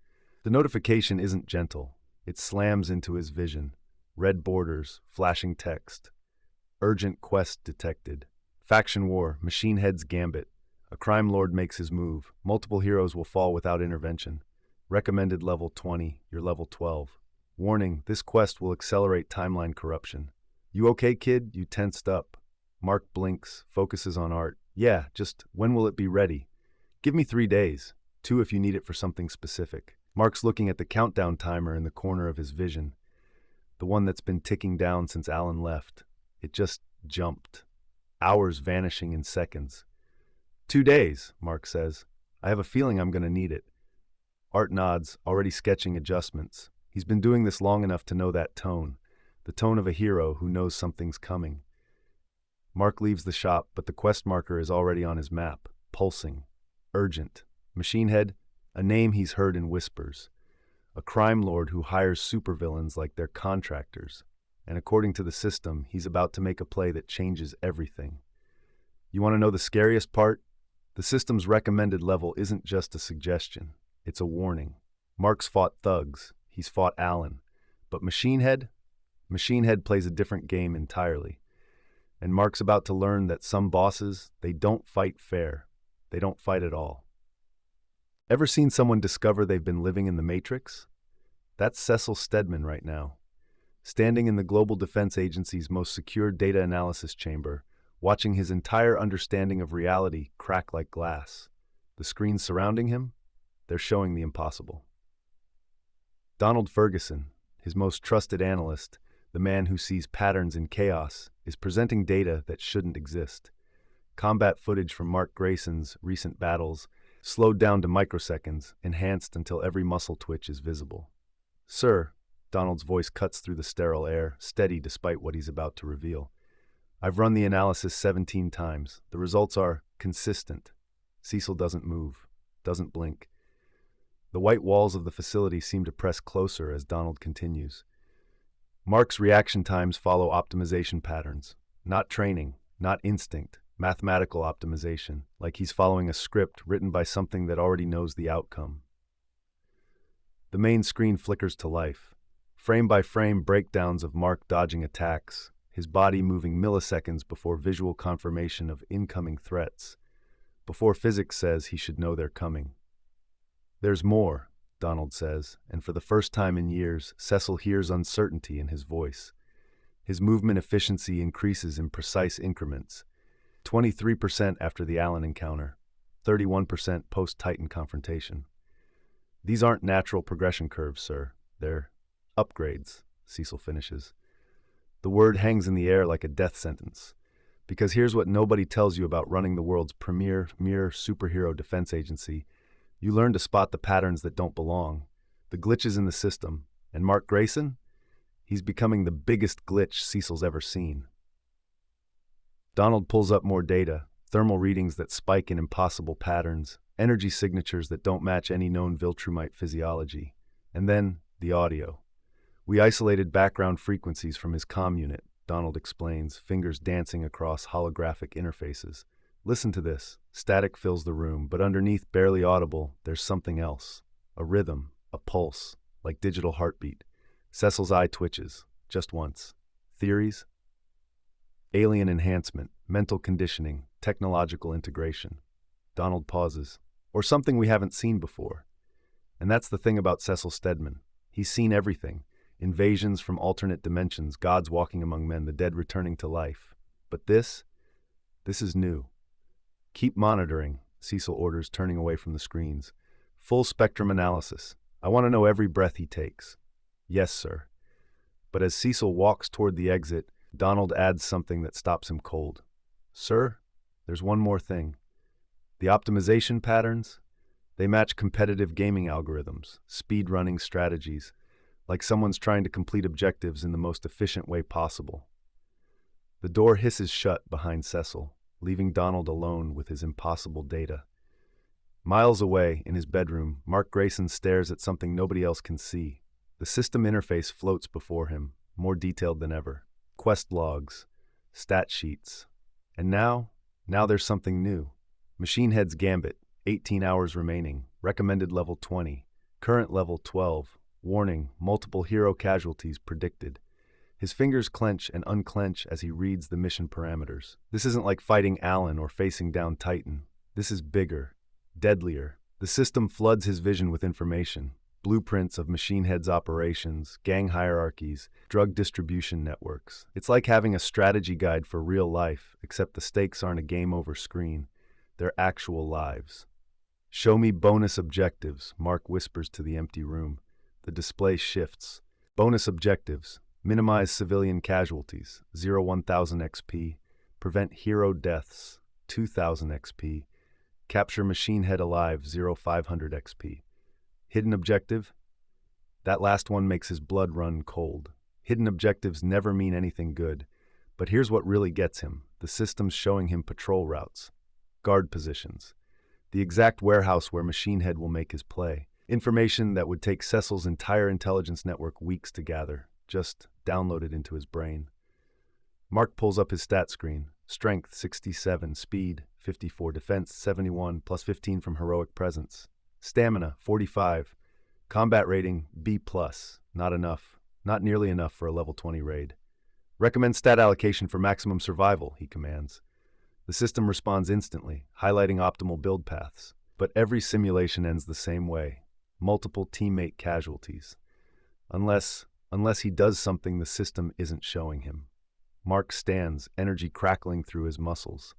The notification isn't gentle. It slams into his vision. Red borders, flashing text. Urgent quest detected. Faction war, machine head's gambit. A crime lord makes his move. Multiple heroes will fall without intervention. Recommended level 20, you're level 12. Warning, this quest will accelerate timeline corruption. You okay, kid? You tensed up. Mark blinks, focuses on Art. Yeah, just when will it be ready? Give me 3 days. 2 if you need it for something specific. Mark's looking at the countdown timer in the corner of his vision. The one that's been ticking down since Alan left. It just jumped. Hours vanishing in seconds. 2 days, Mark says. I have a feeling I'm going to need it. Art nods, already sketching adjustments. He's been doing this long enough to know that tone. The tone of a hero who knows something's coming. Mark leaves the shop, but the quest marker is already on his map. Pulsing. Urgent. Machine Head, a name he's heard in whispers. A crime lord who hires supervillains like they're contractors. And according to the system, he's about to make a play that changes everything. You want to know the scariest part? The system's recommended level isn't just a suggestion. It's a warning. Mark's fought thugs. He's fought Alan. But Machine Head plays a different game entirely. And Mark's about to learn that some bosses, they don't fight fair. They don't fight at all. Ever seen someone discover they've been living in the Matrix? That's Cecil Stedman right now. Standing in the Global Defense Agency's most secure data analysis chamber, watching his entire understanding of reality crack like glass. The screens surrounding him? They're showing the impossible. Donald Ferguson, his most trusted analyst, the man who sees patterns in chaos, is presenting data that shouldn't exist. Combat footage from Mark Grayson's recent battles, slowed down to microseconds, enhanced until every muscle twitch is visible. Sir, Donald's voice cuts through the sterile air, steady despite what he's about to reveal. I've run the analysis 17 times. The results are consistent. Cecil doesn't move, doesn't blink. The white walls of the facility seem to press closer as Donald continues. Mark's reaction times follow optimization patterns. Not training, not instinct, mathematical optimization, like he's following a script written by something that already knows the outcome. The main screen flickers to life. Frame by frame breakdowns of Mark dodging attacks, his body moving milliseconds before visual confirmation of incoming threats, before physics says he should know they're coming. There's more, Donald says, and for the first time in years, Cecil hears uncertainty in his voice. His movement efficiency increases in precise increments. 23% after the Allen encounter, 31% post-Titan confrontation. These aren't natural progression curves, sir. They're upgrades, Cecil finishes. The word hangs in the air like a death sentence. Because here's what nobody tells you about running the world's premier superhero defense agency. You learn to spot the patterns that don't belong. the glitches in the system. And Mark Grayson? He's becoming the biggest glitch Cecil's ever seen. Donald pulls up more data, thermal readings that spike in impossible patterns, energy signatures that don't match any known Viltrumite physiology. And then, the audio. We isolated background frequencies from his comm unit, Donald explains, fingers dancing across holographic interfaces. Listen to this. Static fills the room, but underneath, barely audible, there's something else. A rhythm, a pulse, like digital heartbeat. Cecil's eye twitches, just once. Theories? Alien enhancement, mental conditioning, technological integration. Donald pauses. Or something we haven't seen before. And that's the thing about Cecil Stedman. He's seen everything. Invasions from alternate dimensions, gods walking among men, the dead returning to life. But this is new. Keep monitoring, Cecil orders, turning away from the screens. Full spectrum analysis. I want to know every breath he takes. Yes, sir. But as Cecil walks toward the exit, Donald adds something that stops him cold. Sir, there's one more thing. The optimization patterns, they match competitive gaming algorithms, speed-running strategies, like someone's trying to complete objectives in the most efficient way possible. The door hisses shut behind Cecil, leaving Donald alone with his impossible data. Miles away, in his bedroom, Mark Grayson stares at something nobody else can see. The system interface floats before him, more detailed than ever. Quest logs, stat sheets. And now there's something new. Machine Head's Gambit, 18 hours remaining, recommended level 20, current level 12, warning, multiple hero casualties predicted. His fingers clench and unclench as he reads the mission parameters. This isn't like fighting Alan or facing down Titan. This is bigger, deadlier. The system floods his vision with information. Blueprints of Machine Head's operations, gang hierarchies, drug distribution networks. It's like having a strategy guide for real life, except the stakes aren't a game over screen. They're actual lives. Show me bonus objectives, Mark whispers to the empty room. The display shifts. Bonus objectives. Minimize civilian casualties, 0-1000 XP. Prevent hero deaths, 2000 XP. Capture Machine Head alive, 0-500 XP. Hidden objective? That last one makes his blood run cold. Hidden objectives never mean anything good. But here's what really gets him. The system's showing him patrol routes, guard positions, the exact warehouse where Machine Head will make his play. Information that would take Cecil's entire intelligence network weeks to gather, just downloaded into his brain. Mark pulls up his stat screen. Strength, 67, speed, 54, defense, 71, plus 15 from heroic presence. Stamina, 45. Combat rating, B+. Not enough. Not nearly enough for a level 20 raid. Recommend stat allocation for maximum survival, he commands. The system responds instantly, highlighting optimal build paths. But every simulation ends the same way. Multiple teammate casualties. Unless he does something the system isn't showing him. Mark stands, energy crackling through his muscles.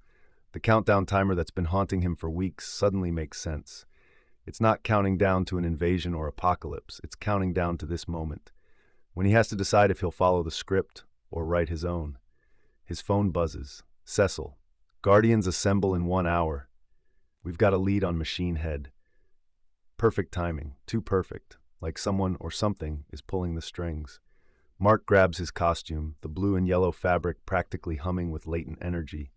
The countdown timer that's been haunting him for weeks suddenly makes sense. It's not counting down to an invasion or apocalypse. It's counting down to this moment, when he has to decide if he'll follow the script or write his own. His phone buzzes. Cecil. Guardians assemble in 1 hour. We've got a lead on Machine Head. Perfect timing. Too perfect. Like someone or something is pulling the strings. Mark grabs his costume, the blue and yellow fabric practically humming with latent energy.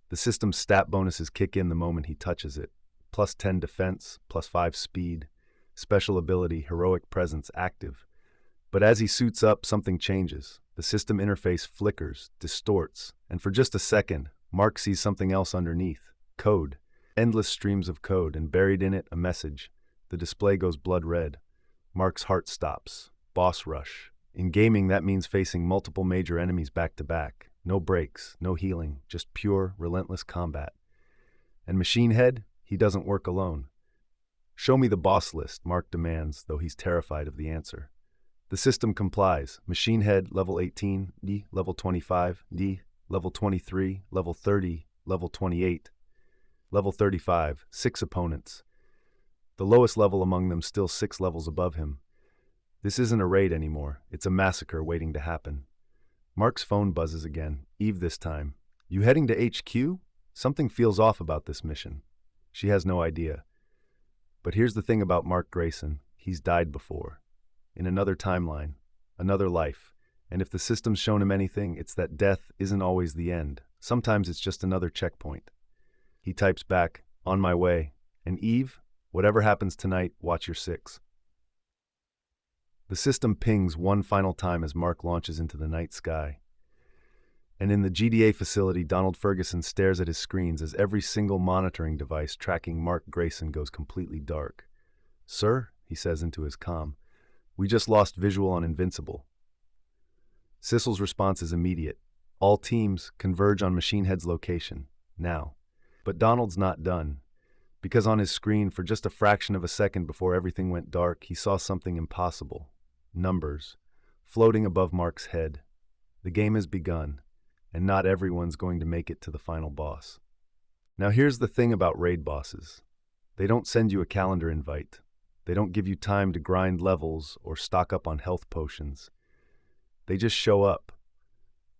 The system's stat bonuses kick in the moment he touches it. Plus 10 defense, plus 5 speed. Special ability, heroic presence active. But as he suits up, something changes. The system interface flickers, distorts, and for just a second, Mark sees something else underneath. Code. Endless streams of code, and buried in it, a message. The display goes blood red. Mark's heart stops. Boss rush. In gaming, that means facing multiple major enemies back to back. No breaks, no healing, just pure, relentless combat. And Machine Head, he doesn't work alone. Show me the boss list, Mark demands, though he's terrified of the answer. The system complies. Machine Head, level 18, D, level 25, D, level 23, level 30, level 28, level 35, 6 opponents. The lowest level among them still 6 levels above him. This isn't a raid anymore. It's a massacre waiting to happen. Mark's phone buzzes again, Eve this time. You heading to HQ? Something feels off about this mission. She has no idea. But here's the thing about Mark Grayson. He's died before. in another timeline, another life. And if the system's shown him anything, it's that death isn't always the end. Sometimes it's just another checkpoint. He types back, "On my way." And Eve, whatever happens tonight, watch your six. The system pings one final time as Mark launches into the night sky. And in the GDA facility, Donald Ferguson stares at his screens as every single monitoring device tracking Mark Grayson goes completely dark. "Sir," he says into his comm, "we just lost visual on Invincible." Sissel's response is immediate. "All teams converge on Machine Head's location, now." But Donald's not done, because on his screen, for just a fraction of a second before everything went dark, he saw something impossible. Numbers, floating above Mark's head. The game has begun, and not everyone's going to make it to the final boss. Now here's the thing about raid bosses. They don't send you a calendar invite. They don't give you time to grind levels or stock up on health potions. They just show up.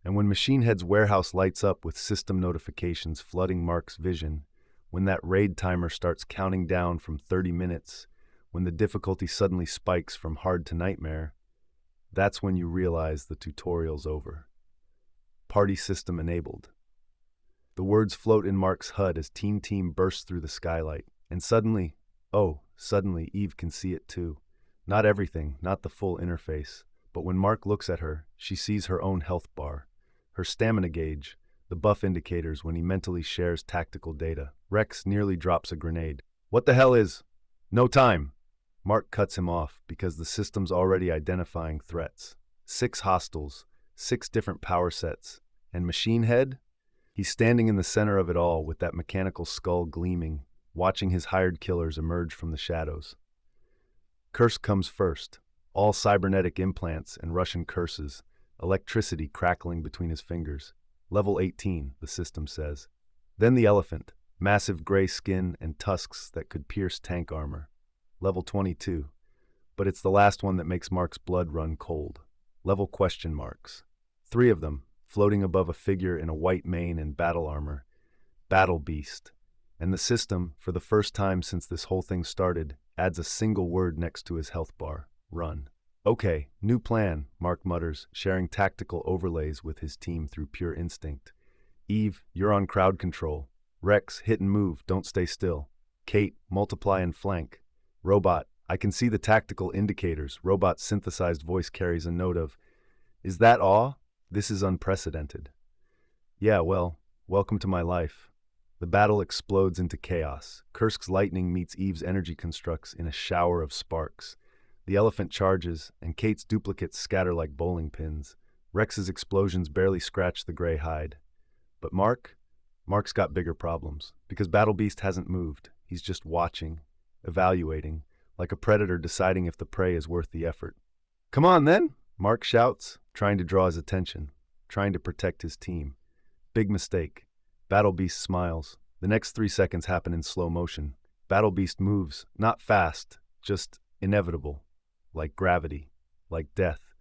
And when Machine Head's warehouse lights up with system notifications flooding Mark's vision, when that raid timer starts counting down from 30 minutes, when the difficulty suddenly spikes from hard to nightmare, that's when you realize the tutorial's over. Party system enabled. The words float in Mark's HUD as Teen Team bursts through the skylight. And suddenly, suddenly Eve can see it too. Not everything, not the full interface. But when Mark looks at her, she sees her own health bar, her stamina gauge, the buff indicators when he mentally shares tactical data. Rex nearly drops a grenade. "What the hell is—" "No time!" Mark cuts him off because the system's already identifying threats. 6 hostiles, 6 different power sets. And Machine Head? He's standing in the center of it all with that mechanical skull gleaming, watching his hired killers emerge from the shadows. Kursk comes first. All cybernetic implants and Russian curses, electricity crackling between his fingers. Level 18, the system says. Then the elephant, massive gray skin and tusks that could pierce tank armor. Level 22. But it's the last one that makes Mark's blood run cold. Level question marks. 3 of them, floating above a figure in a white mane and battle armor. Battle Beast. And the system, for the first time since this whole thing started, adds a single word next to his health bar. Run. "Okay, new plan," Mark mutters, sharing tactical overlays with his team through pure instinct. "Eve, you're on crowd control. Rex, hit and move, don't stay still. Kate, multiply and flank. Robot, I can see the tactical indicators." Robot's synthesized voice carries a note of, "Is that awe? This is unprecedented." "Yeah, well, welcome to my life." The battle explodes into chaos. Kursk's lightning meets Eve's energy constructs in a shower of sparks. The elephant charges, and Kate's duplicates scatter like bowling pins. Rex's explosions barely scratch the gray hide. But Mark's got bigger problems, because Battle Beast hasn't moved. He's just watching, evaluating, like a predator deciding if the prey is worth the effort. "Come on, then!" Mark shouts, trying to draw his attention, trying to protect his team. Big mistake. Battle Beast smiles. The next 3 seconds happen in slow motion. Battle Beast moves, not fast, just inevitable. Like gravity, like death.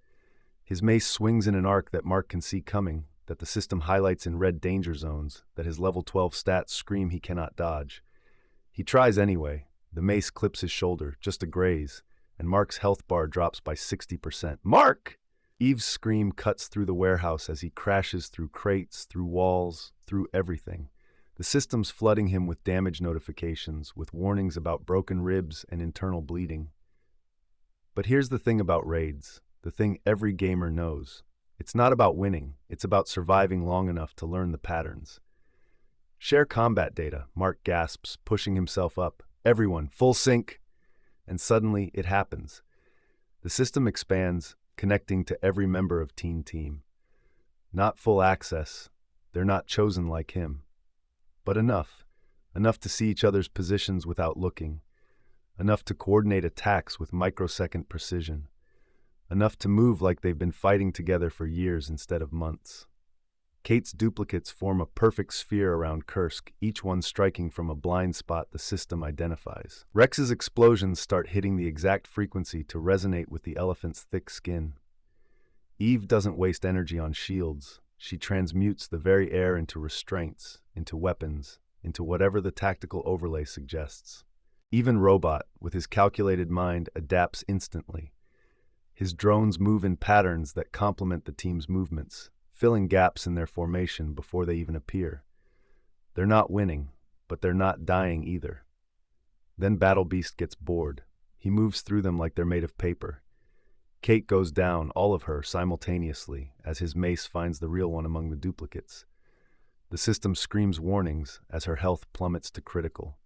His mace swings in an arc that Mark can see coming, that the system highlights in red danger zones, that his level 12 stats scream he cannot dodge. He tries anyway. The mace clips his shoulder, just a graze, and Mark's health bar drops by 60%. "Mark!" Eve's scream cuts through the warehouse as he crashes through crates, through walls, through everything. The system's flooding him with damage notifications, with warnings about broken ribs and internal bleeding. But here's the thing about raids, the thing every gamer knows. It's not about winning, it's about surviving long enough to learn the patterns. "Share combat data," Mark gasps, pushing himself up. "Everyone, full sync!" And suddenly, it happens. The system expands, connecting to every member of Teen Team. Not full access, they're not chosen like him. But enough to see each other's positions without looking. Enough to coordinate attacks with microsecond precision. Enough to move like they've been fighting together for years instead of months. Kate's duplicates form a perfect sphere around Kursk, each one striking from a blind spot the system identifies. Rex's explosions start hitting the exact frequency to resonate with the elephant's thick skin. Eve doesn't waste energy on shields. She transmutes the very air into restraints, into weapons, into whatever the tactical overlay suggests. Even Robot, with his calculated mind, adapts instantly. His drones move in patterns that complement the team's movements, filling gaps in their formation before they even appear. They're not winning, but they're not dying either. Then Battle Beast gets bored. He moves through them like they're made of paper. Kate goes down, all of her, simultaneously, as his mace finds the real one among the duplicates. The system screams warnings as her health plummets to critical.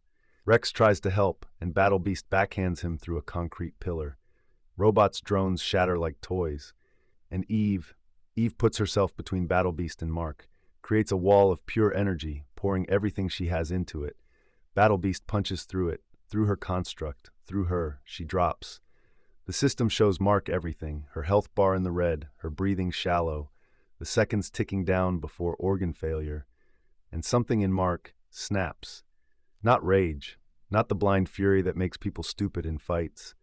Rex tries to help, and Battle Beast backhands him through a concrete pillar. Robot's drones shatter like toys. And Eve puts herself between Battle Beast and Mark, creates a wall of pure energy, pouring everything she has into it. Battle Beast punches through it, through her construct, through her, she drops. The system shows Mark everything, her health bar in the red, her breathing shallow, the seconds ticking down before organ failure. And something in Mark snaps. Not rage, not the blind fury that makes people stupid in fights.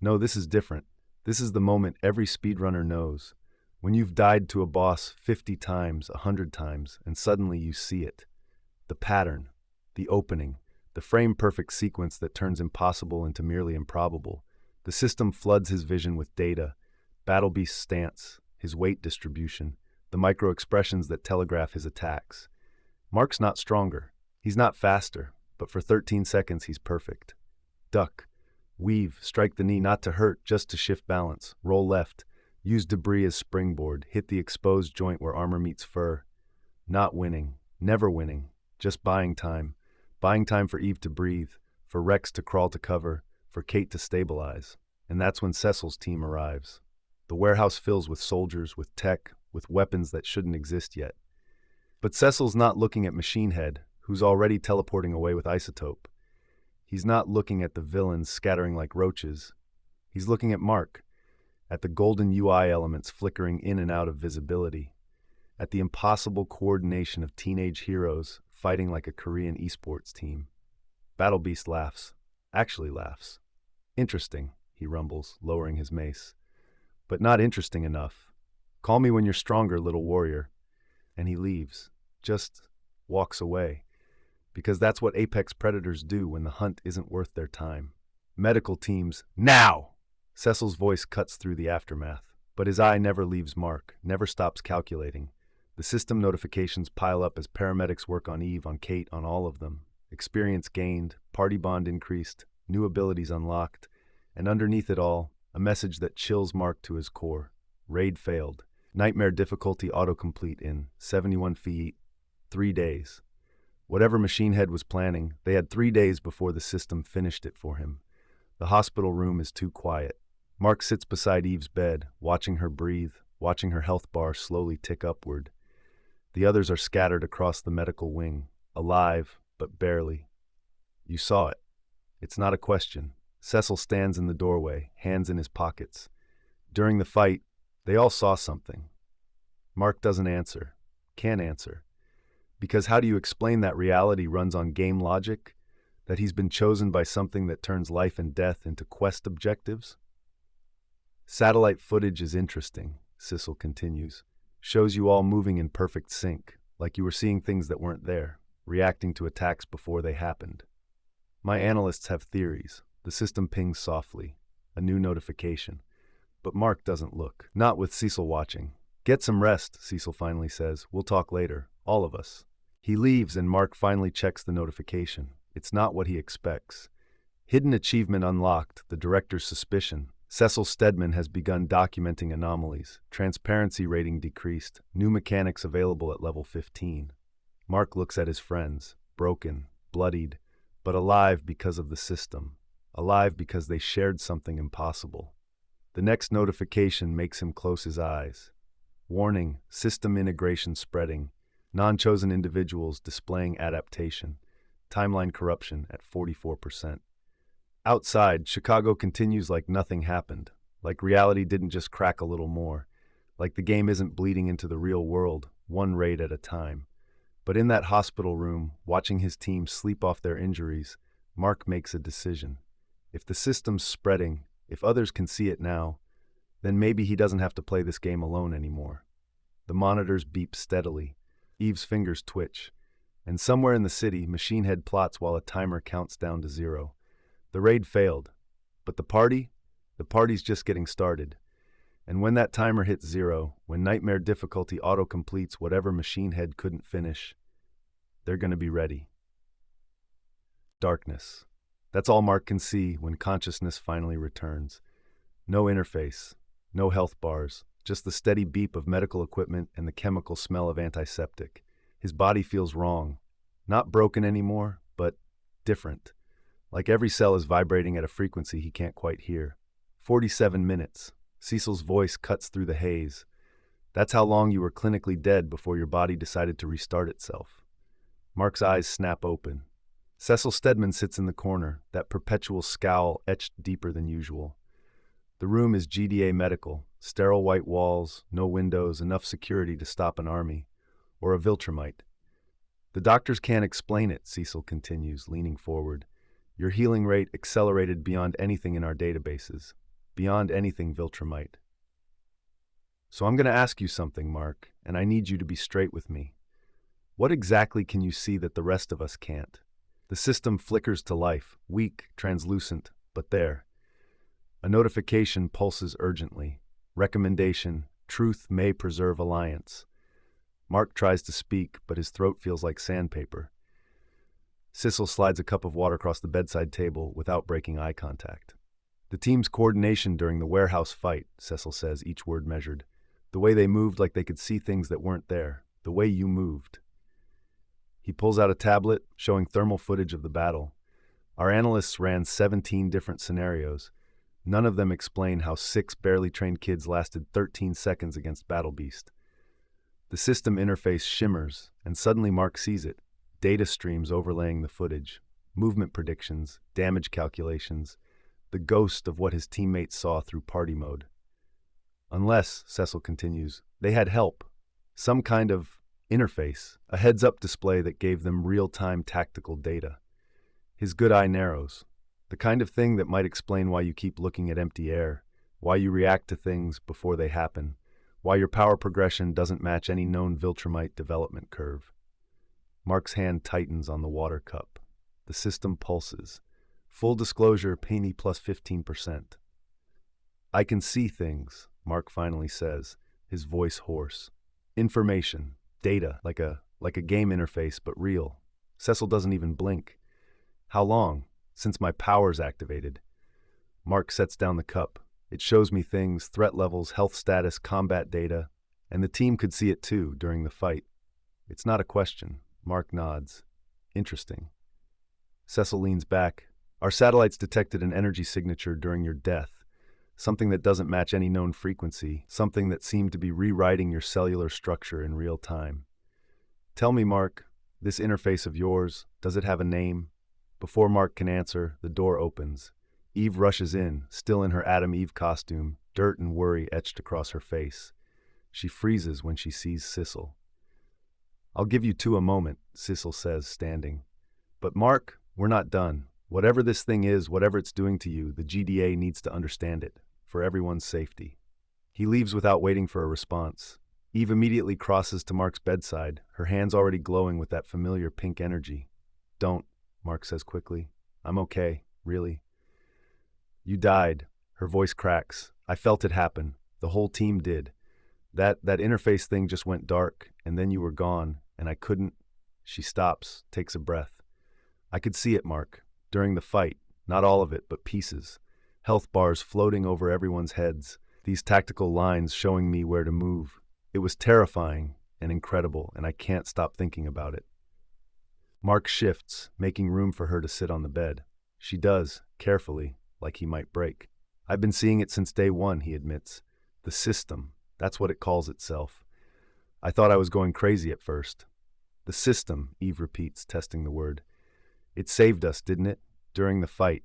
No, this is different. This is the moment every speedrunner knows. When you've died to a boss 50 times, 100 times, and suddenly you see it. The pattern, the opening, the frame-perfect sequence that turns impossible into merely improbable. The system floods his vision with data, Battle Beast's stance, his weight distribution, the micro-expressions that telegraph his attacks. Mark's not stronger, he's not faster, but for 13 seconds he's perfect. Duck, weave, strike the knee not to hurt, just to shift balance, roll left, use debris as springboard, hit the exposed joint where armor meets fur. Not winning, never winning, just buying time for Eve to breathe, for Rex to crawl to cover, for Kate to stabilize. And that's when Cecil's team arrives. The warehouse fills with soldiers, with tech, with weapons that shouldn't exist yet. But Cecil's not looking at Machine Head, who's already teleporting away with Isotope. He's not looking at the villains scattering like roaches. He's looking at Mark, at the golden UI elements flickering in and out of visibility, at the impossible coordination of teenage heroes fighting like a Korean esports team. Battle Beast laughs, actually laughs. Interesting, he rumbles, lowering his mace. But not interesting enough. Call me when you're stronger, little warrior. And he leaves, just walks away. Because that's what apex predators do when the hunt isn't worth their time. Medical teams, now! Cecil's voice cuts through the aftermath, but his eye never leaves Mark, never stops calculating. The system notifications pile up as paramedics work on Eve, on Kate, on all of them. Experience gained, party bond increased, new abilities unlocked, and underneath it all, a message that chills Mark to his core. Raid failed. Nightmare difficulty autocomplete in 71 feet, 3 days. Whatever Machine Head was planning, they had 3 days before the system finished it for him. The hospital room is too quiet. Mark sits beside Eve's bed, watching her breathe, watching her health bar slowly tick upward. The others are scattered across the medical wing, alive, but barely. You saw it. It's not a question. Cecil stands in the doorway, hands in his pockets. During the fight, they all saw something. Mark doesn't answer, can't answer. Because how do you explain that reality runs on game logic? That he's been chosen by something that turns life and death into quest objectives? Satellite footage is interesting, Cecil continues. Shows you all moving in perfect sync, like you were seeing things that weren't there, reacting to attacks before they happened. My analysts have theories. The system pings softly, a new notification. But Mark doesn't look, not with Cecil watching. Get some rest, Cecil finally says. We'll talk later, all of us. He leaves and Mark finally checks the notification. It's not what he expects. Hidden achievement unlocked, the director's suspicion. Cecil Stedman has begun documenting anomalies. Transparency rating decreased. New mechanics available at level 15. Mark looks at his friends, broken, bloodied, but alive because of the system. Alive because they shared something impossible. The next notification makes him close his eyes. Warning, system integration spreading. Non-chosen individuals displaying adaptation. Timeline corruption at 44%. Outside, Chicago continues like nothing happened. Like reality didn't just crack a little more. Like the game isn't bleeding into the real world, one raid at a time. But in that hospital room, watching his team sleep off their injuries, Mark makes a decision. If the system's spreading, if others can see it now, then maybe he doesn't have to play this game alone anymore. The monitors beep steadily. Eve's fingers twitch. And somewhere in the city, Machine Head plots while a timer counts down to 0. The raid failed. But the party's just getting started. And when that timer hits 0, when nightmare difficulty auto-completes whatever machine head couldn't finish, they're going to be ready. Darkness. That's all Mark can see when consciousness finally returns. No interface, no health bars, just the steady beep of medical equipment and the chemical smell of antiseptic. His body feels wrong. Not broken anymore, but different. Like every cell is vibrating at a frequency he can't quite hear. 47 minutes. Cecil's voice cuts through the haze. That's how long you were clinically dead before your body decided to restart itself. Mark's eyes snap open. Cecil Stedman sits in the corner, that perpetual scowl etched deeper than usual. The room is GDA medical, sterile white walls, no windows, enough security to stop an army, or a Viltrumite. The doctors can't explain it, Cecil continues, leaning forward. Your healing rate accelerated beyond anything in our databases, beyond anything Viltrumite. So I'm going to ask you something, Mark, and I need you to be straight with me. What exactly can you see that the rest of us can't? The system flickers to life, weak, translucent, but there. A notification pulses urgently. Recommendation, truth may preserve alliance. Mark tries to speak, but his throat feels like sandpaper. Cecil slides a cup of water across the bedside table without breaking eye contact. The team's coordination during the warehouse fight, Cecil says, each word measured. The way they moved like they could see things that weren't there. The way you moved. He pulls out a tablet, showing thermal footage of the battle. Our analysts ran 17 different scenarios. None of them explain how 6 barely trained kids lasted 13 seconds against Battle Beast. The system interface shimmers, and suddenly Mark sees it. Data streams overlaying the footage. Movement predictions, damage calculations, the ghost of what his teammates saw through party mode. Unless, Cecil continues, they had help. Some kind of interface, a heads-up display that gave them real-time tactical data. His good eye narrows. The kind of thing that might explain why you keep looking at empty air, why you react to things before they happen, why your power progression doesn't match any known Viltrumite development curve. Mark's hand tightens on the water cup. The system pulses. Full disclosure, Paney plus 15%. I can see things, Mark finally says, his voice hoarse. Information, data, like a game interface, but real. Cecil doesn't even blink. How long? Since my power's activated. Mark sets down the cup. It shows me things, threat levels, health status, combat data, and the team could see it too during the fight. It's not a question. Mark nods. Interesting. Cecil leans back. Our satellites detected an energy signature during your death. Something that doesn't match any known frequency. Something that seemed to be rewriting your cellular structure in real time. Tell me, Mark, this interface of yours, does it have a name? Before Mark can answer, the door opens. Eve rushes in, still in her Adam Eve costume, dirt and worry etched across her face. She freezes when she sees Cecil. I'll give you two a moment, Cecil says, standing. But Mark, we're not done. Whatever this thing is, whatever it's doing to you, the GDA needs to understand it, for everyone's safety. He leaves without waiting for a response. Eve immediately crosses to Mark's bedside, her hands already glowing with that familiar pink energy. Don't, Mark says quickly. I'm okay, really. You died. Her voice cracks. I felt it happen. The whole team did. That interface thing just went dark, and then you were gone, and I couldn't. She stops, takes a breath. I could see it, Mark. During the fight. Not all of it, but pieces. Health bars floating over everyone's heads. These tactical lines showing me where to move. It was terrifying and incredible, and I can't stop thinking about it. Mark shifts, making room for her to sit on the bed. She does, carefully, like he might break. I've been seeing it since day one, he admits. The system, that's what it calls itself. I thought I was going crazy at first. The system, Eve repeats, testing the word. It saved us, didn't it? During the fight.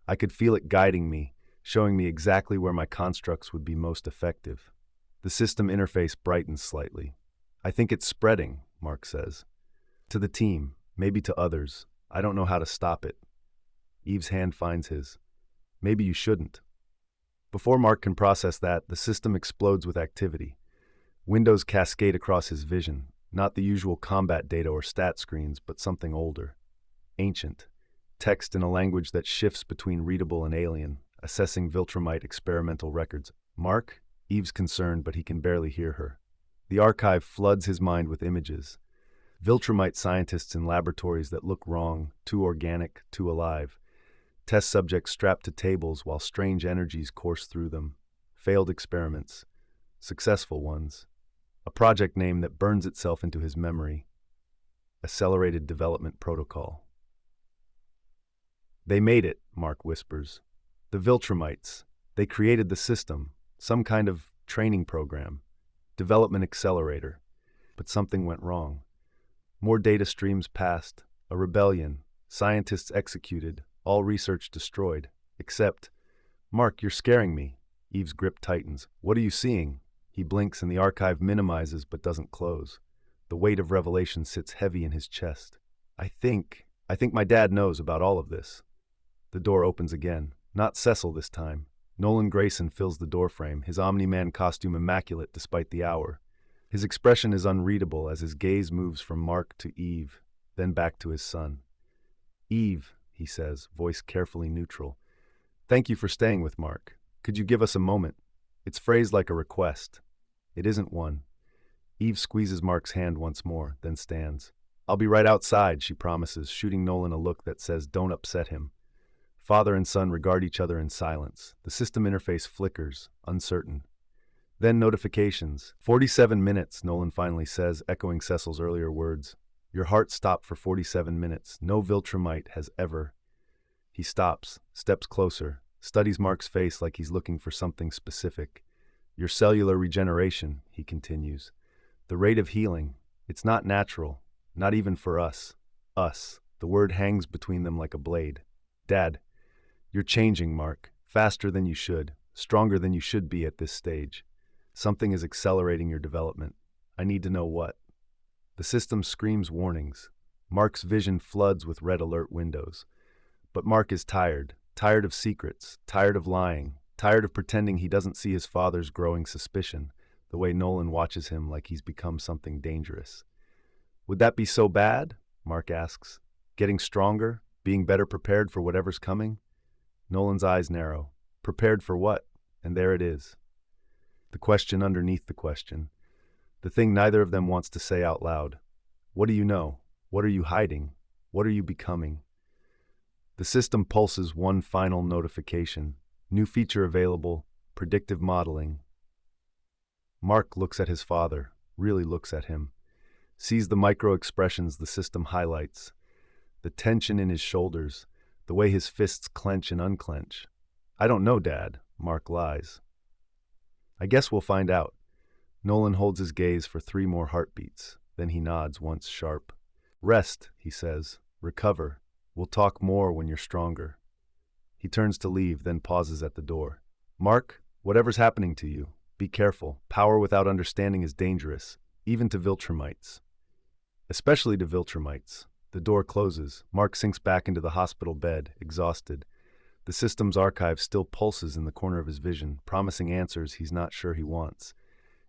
I could feel it guiding me, showing me exactly where my constructs would be most effective. The system interface brightens slightly. I think it's spreading, Mark says. To the team, maybe to others. I don't know how to stop it. Eve's hand finds his. Maybe you shouldn't. Before Mark can process that, the system explodes with activity. Windows cascade across his vision, not the usual combat data or stat screens, but something older. Ancient. Text in a language that shifts between readable and alien, assessing Viltrumite experimental records. Mark? Eve's concerned, but he can barely hear her. The archive floods his mind with images. Viltrumite scientists in laboratories that look wrong, too organic, too alive. Test subjects strapped to tables while strange energies course through them. Failed experiments. Successful ones. A project name that burns itself into his memory. Accelerated Development Protocol. They made it, Mark whispers. The Viltrumites. They created the system, some kind of training program, development accelerator. But something went wrong. More data streams passed, a rebellion, scientists executed, all research destroyed. Except, Mark, you're scaring me. Eve's grip tightens. What are you seeing? He blinks and the archive minimizes but doesn't close. The weight of revelation sits heavy in his chest. I think my dad knows about all of this. The door opens again. Not Cecil this time. Nolan Grayson fills the doorframe, his Omni-Man costume immaculate despite the hour. His expression is unreadable as his gaze moves from Mark to Eve, then back to his son. Eve, he says, voice carefully neutral. Thank you for staying with Mark. Could you give us a moment? It's phrased like a request. It isn't one. Eve squeezes Mark's hand once more, then stands. I'll be right outside, she promises, shooting Nolan a look that says don't upset him. Father and son regard each other in silence. The system interface flickers, uncertain. Then notifications. 47 minutes, Nolan finally says, echoing Cecil's earlier words. Your heart stopped for 47 minutes. No Viltrumite has ever. He stops, steps closer, studies Mark's face like he's looking for something specific. Your cellular regeneration, he continues. The rate of healing, it's not natural, not even for us. Us. The word hangs between them like a blade. Dad, you're changing, Mark. Faster than you should, stronger than you should be at this stage. Something is accelerating your development. I need to know what. The system screams warnings. Mark's vision floods with red alert windows. But Mark is tired of secrets, tired of lying, tired of pretending he doesn't see his father's growing suspicion, the way Nolan watches him like he's become something dangerous. Would that be so bad? Mark asks. Getting stronger, being better prepared for whatever's coming? Nolan's eyes narrow. Prepared for what? And there it is. The question underneath the question. The thing neither of them wants to say out loud. What do you know? What are you hiding? What are you becoming? The system pulses one final notification. New feature available. Predictive modeling. Mark looks at his father, really looks at him. Sees the micro-expressions the system highlights. The tension in his shoulders. The way his fists clench and unclench. I don't know, Dad. Mark lies. I guess we'll find out. Nolan holds his gaze for 3 more heartbeats. Then he nods once sharp. Rest, he says. Recover. We'll talk more when you're stronger. He turns to leave, then pauses at the door. Mark, whatever's happening to you, be careful. Power without understanding is dangerous, even to Viltrumites. Especially to Viltrumites. The door closes. Mark sinks back into the hospital bed, exhausted. The system's archive still pulses in the corner of his vision, promising answers he's not sure he wants.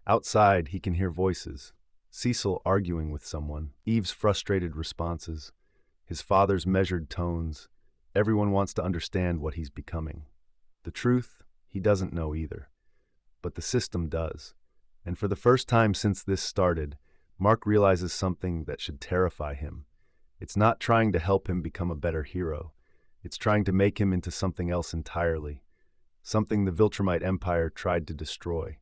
Outside, he can hear voices. Cecil arguing with someone, Eve's frustrated responses, his father's measured tones. Everyone wants to understand what he's becoming. The truth, he doesn't know either. But the system does. And for the first time since this started, Mark realizes something that should terrify him. It's not trying to help him become a better hero. It's trying to make him into something else entirely. Something the Viltrumite Empire tried to destroy.